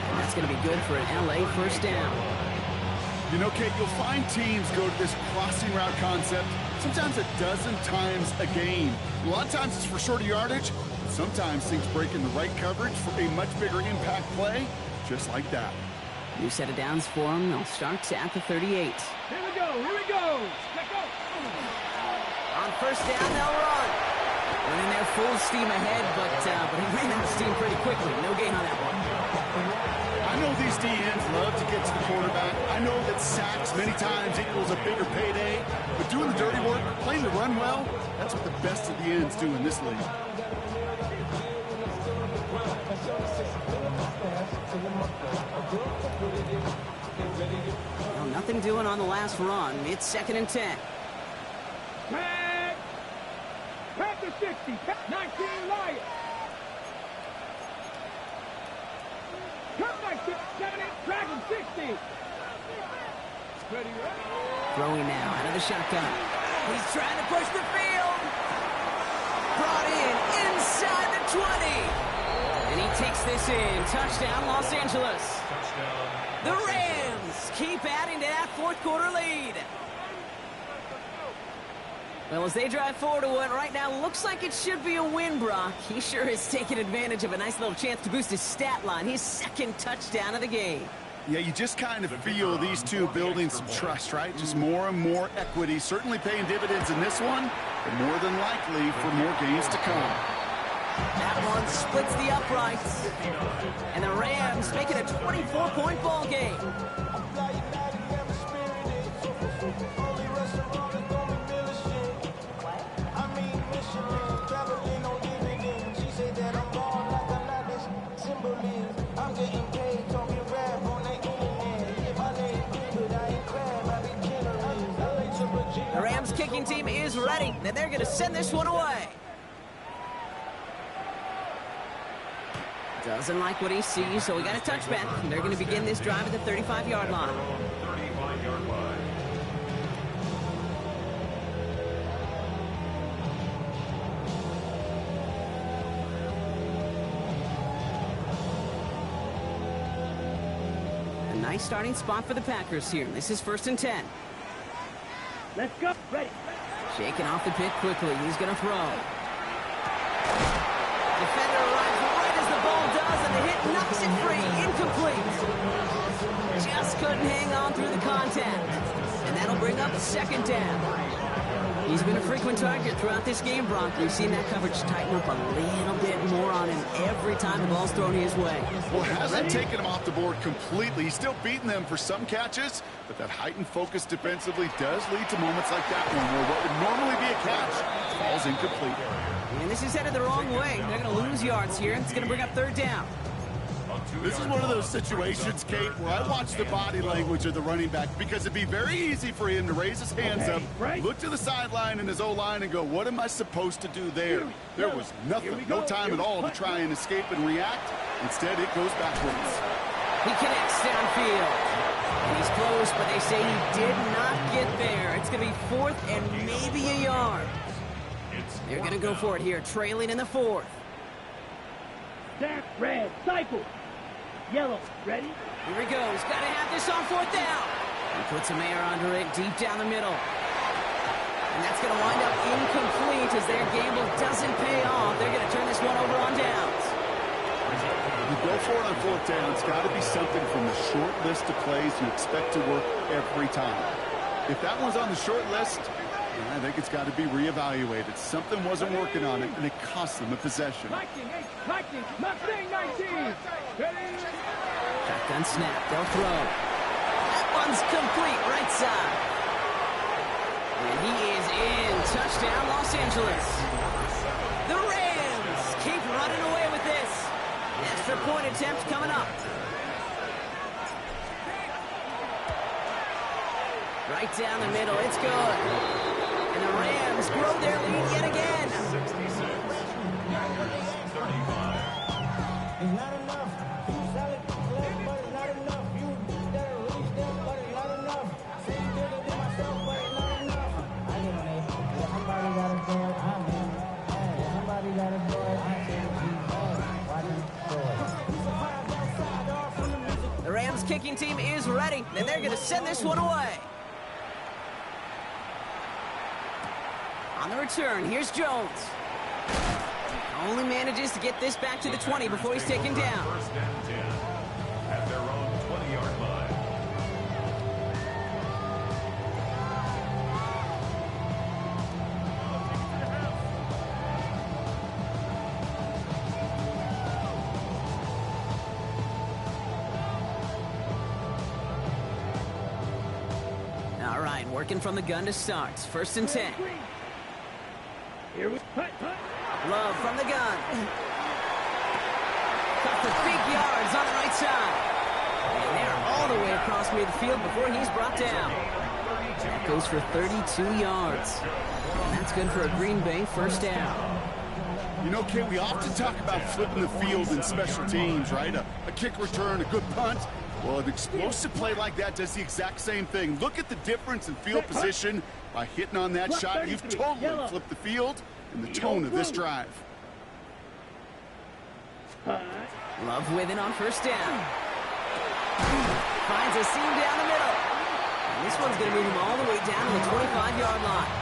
And that's going to be good for an LA 1st down. You know, Kate, you'll find teams go to this crossing route concept sometimes a dozen times a game. A lot of times it's for shorter yardage. Sometimes things break in the right coverage for a much bigger impact play, just like that. New set of downs for him. They'll start at the 38. Here we go. Here we go. Let's go. On 1st down, they'll run. Running there full steam ahead, but he ran out of steam pretty quickly. No gain on that one. I know these DNs love to get to the quarterback. I know that sacks many times equals a bigger payday, but doing the dirty work, playing the run well, that's what the best of the ends do in this league. Well, nothing doing on the last run. It's 2nd and 10. Tag. Panther 60. 19 Lions. Come back to 70. Dragon 60. Ready, ready. Throwing now out of the shotgun. He's trying to push the field. Brought in inside the 20. And he takes this in. Touchdown, Los Angeles. Touchdown. The Rams keep adding to that 4th quarter lead. Well, as they drive forward to what right now looks like it should be a win, Brock. He sure is taking advantage of a nice little chance to boost his stat line. His 2nd touchdown of the game. Yeah, you just kind of feel these two building some trust, right? Just more and more equity, certainly paying dividends in this one, but more than likely for more games to come. That one splits the uprights. And the Rams make it a 24-point ball game. The Rams kicking team is ready, and they're going to send this one away. Doesn't like what he sees, so we got a touchback. They're going to begin this drive at the 35-yard line. 35-yard line. A nice starting spot for the Packers here. This is 1st and 10. Let's go. Ready. Shaking off the pick quickly. He's going to throw. Defender arrives right as the ball does, and the hit knocks it free. Incomplete. Just couldn't hang on through the contact. And that'll bring up 2nd down. He's been a frequent target throughout this game, Brock. We've seen that coverage tighten up a little bit more on him every time the ball's thrown his way. Well, it hasn't taken him off the board completely. He's still beating them for some catches, but that heightened focus defensively does lead to moments like that one where what would normally be a catch falls incomplete. And this is headed the wrong way. They're going to lose yards here. It's going to bring up 3rd down. This is one of those situations, Kate, where I watch the body language of the running back because it'd be very easy for him to raise his hands up, look to the sideline in his O-line and go, what am I supposed to do there? There was nothing, no time at all to try and escape and react. Instead, it goes backwards. He connects downfield. And he's close, but they say he did not get there. It's going to be 4th and maybe a yard. They're going to go for it here, trailing in the 4th. Snap. Red. Cycle. Yellow. Ready. Here he goes. Got to have this on 4th down. He puts some air under it deep down the middle. And that's going to wind up incomplete as their gamble doesn't pay off. They're going to turn this one over on downs. You go for it on fourth down. It's got to be something from the short list of plays you expect to work every time. If that one's on the short list, I think it's got to be reevaluated. Something wasn't working on it, and it cost them a possession. Mustang 19. Shotgun snap. They'll throw. That one's complete. Right side. And he is in. Touchdown, Los Angeles. The Rams keep running away with this. Extra point attempt coming up. Right down the middle. It's good. And the Rams grow their lead yet again. 66, 35. It's not enough. You sell it, but it's not enough. You did release them, but it's not enough. Say you did it to myself, but it's not enough. I get on it. If somebody got a door, I'm in. If somebody got a door, I say watch him score. The Rams kicking team is ready, and they're going to send this one away. On the return, here's Jones. Only manages to get this back to the 20 before he's taken down. First and 10 at their own 20-yard line. All right, working from the gun to start. First and 10. Here we hut. Love from the gun. Got the big yards on the right side. And they're all the way across midfield before he's brought down. That goes for 32 yards. And that's good for a Green Bay first down. You know, Kate, we often talk about flipping the field in special teams, right? A kick return, a good punt. Well, an explosive play like that does the exact same thing. Look at the difference in field position by hitting on that shot. You've totally flipped the field and the tone of this drive. Love with it on first down. Finds a seam down the middle. And this one's going to move him all the way down to the 25-yard line.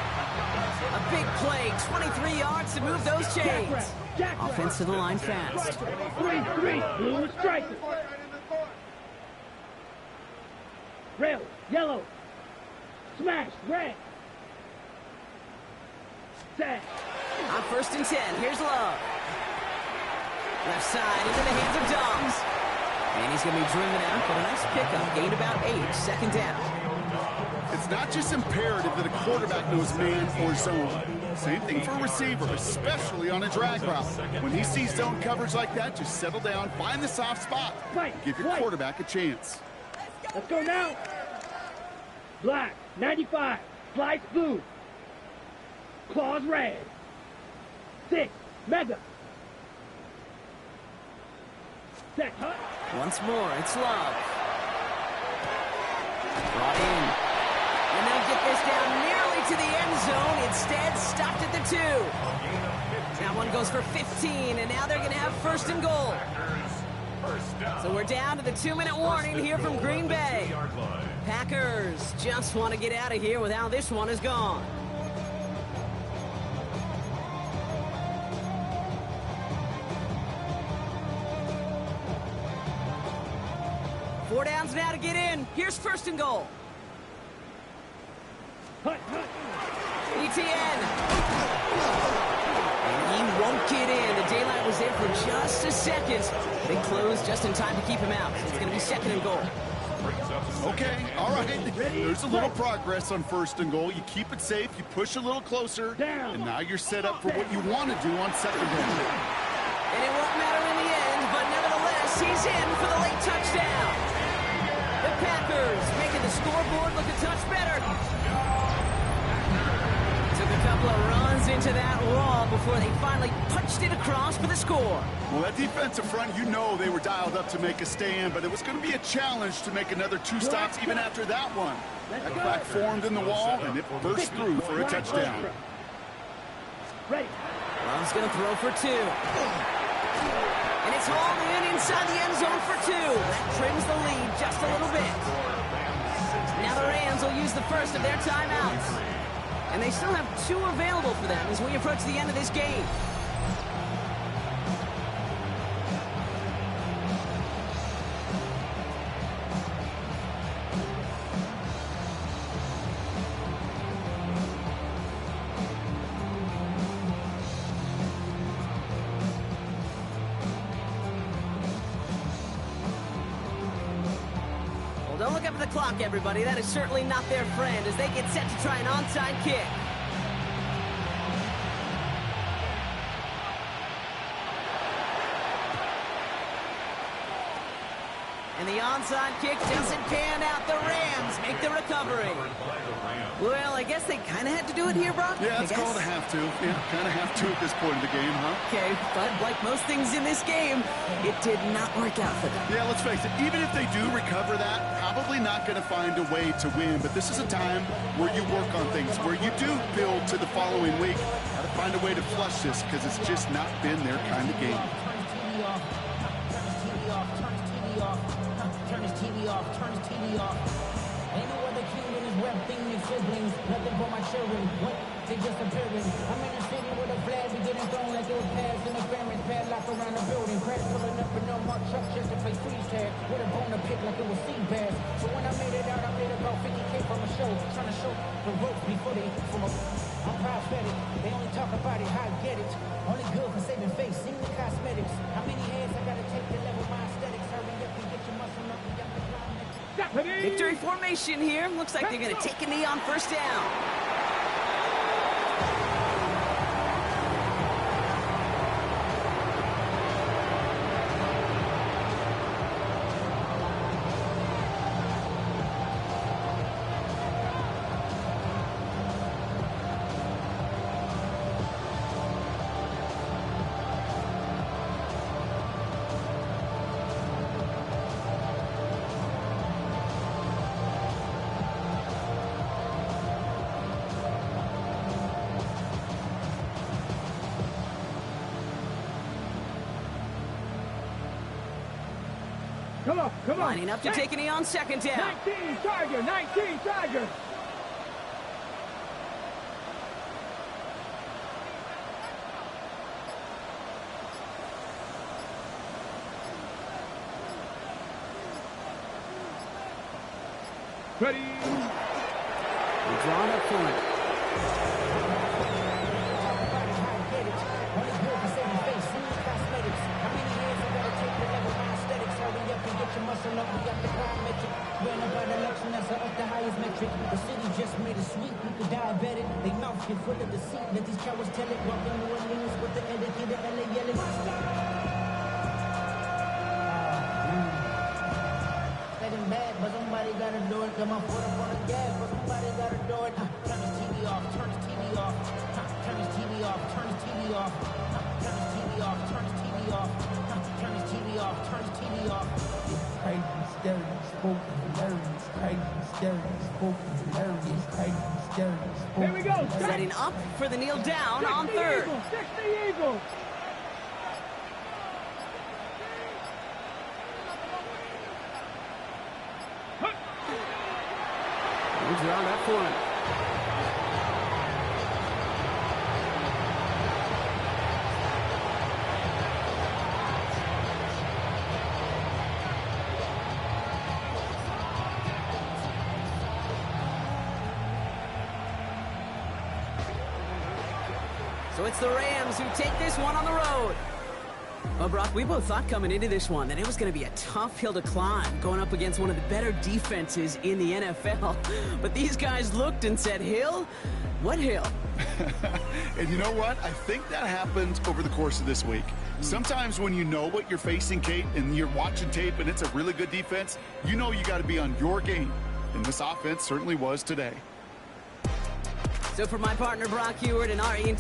A big play, 23 yards to move those chains. Offense to the line fast. 3-3. Blue striker. Red, yellow. Smash, red. Set. On first and 10, here's Love. Left side into the hands of Dobbs. And he's going to be driven out, but a nice pickup. Gained about 8, second down. It's not just imperative that a quarterback knows man or zone. Same thing for a receiver, especially on a drag route. When he sees zone coverage like that, just settle down, find the soft spot. Give your quarterback a chance. Let's go now. Black, 95. Slice blue. Claws red. 6. Mega. Set. Hut. Once more, it's Love. Brought in. And they'll get this down nearly to the end zone. Instead, stopped at the 2. That one goes for 15, and now they're going to have first and goal. So we're down to the 2-minute warning here from Green Bay. Packers just want to get out of here with how this one is gone. Four downs now to get in. Here's first and goal. Hut, hut. ETN. And he won't get in. The daylight was there for just a second. They closed just in time to keep him out. It's going to be second and goal. Okay, all right. There's a little progress on first and goal. You keep it safe, you push a little closer, and now you're set up for what you want to do on second down. And it won't matter in the end, but nevertheless, he's in for the late touchdown. The Packers making the scoreboard look a touch better. Took a couple of runs into that wall before they finally punched it across for the score. Well, that defensive front, you know they were dialed up to make a stand, but it was going to be a challenge to make another 2 stops even after that one. That crack formed in the wall, and it burst through for a touchdown. Ready. Love's going to throw for 2. And it's hauled in inside the end zone for 2. That trims the lead just a little bit. Now the Rams will use the first of their timeouts. And they still have 2 available for them as we approach the end of this game. Don't look up at the clock, everybody. That is certainly not their friend as they get set to try an onside kick. And the onside kick doesn't pan out. The Rams make the recovery. Well, I guess they kind of had to do it here, Brock. Yeah, it's called a have to. Yeah, kind of have to at this point in the game, huh? Okay, but like most things in this game, it did not work out for them. Yeah, let's face it. Even if they do recover that, probably not going to find a way to win. But this is a time where you work on things, where you do build to the following week. Got to find a way to flush this because it's just not been their kind of game. Turn his TV off, turn his TV off. Ain't no other king in his rep thing, his siblings. Nothing for my children. What? They just appearing. I'm in a city with a flag, we getting thrown like it was pads in the family. Padlock around the building. Credit pulling up in no mark truck just to play freeze tag. With a bone to pick like it was sea bass. So when I made it out, I made about 50K from a show. Trying to show the ropes before they from a... I'm prophetic. They only talk about it, how I get it. Only good for saving face, sing the cosmetics. How many heads I gotta take to level my aesthetics? Hurry up and get your muscle up and get the climate. Victory formation here. Looks like they're going to take a knee on first down. Come on, come on. Lining up to take a knee on second down. 19 Tiger, 19 Tiger. Ready. We're drawn up front. Muscle up, we got the biometric. Ran up by the election, that's up the highest metric. The city just made it sweet, you could diabetic. They mouth get full of deceit, let these cowards tell it. Walk in New Orleans with the etiquette, the LA yelling. Second bad, but somebody gotta do it. Come on, put up on the gas, but somebody gotta do it. Turn his TV off, turn his TV off. Turn his TV off, turn his TV off. Turn his TV off, turn his TV off. Turn his TV off, turn his TV off. Crazy, scary, spooky, hilarious. Crazy, scary, spooky, hilarious. Crazy, scary, spooky. Here we go. Setting up for the kneel down on third. Stick the Eagles. We're drawn up front. So it's the Rams who take this one on the road. Well, Brock, we both thought coming into this one that it was going to be a tough hill to climb, going up against one of the better defenses in the NFL. But these guys looked and said, Hill? What hill? And you know what? I think that happened over the course of this week. Sometimes when you know what you're facing, Kate, and you're watching tape and it's a really good defense, you know you got to be on your game. And this offense certainly was today. So for my partner, Brock Huard, and our entire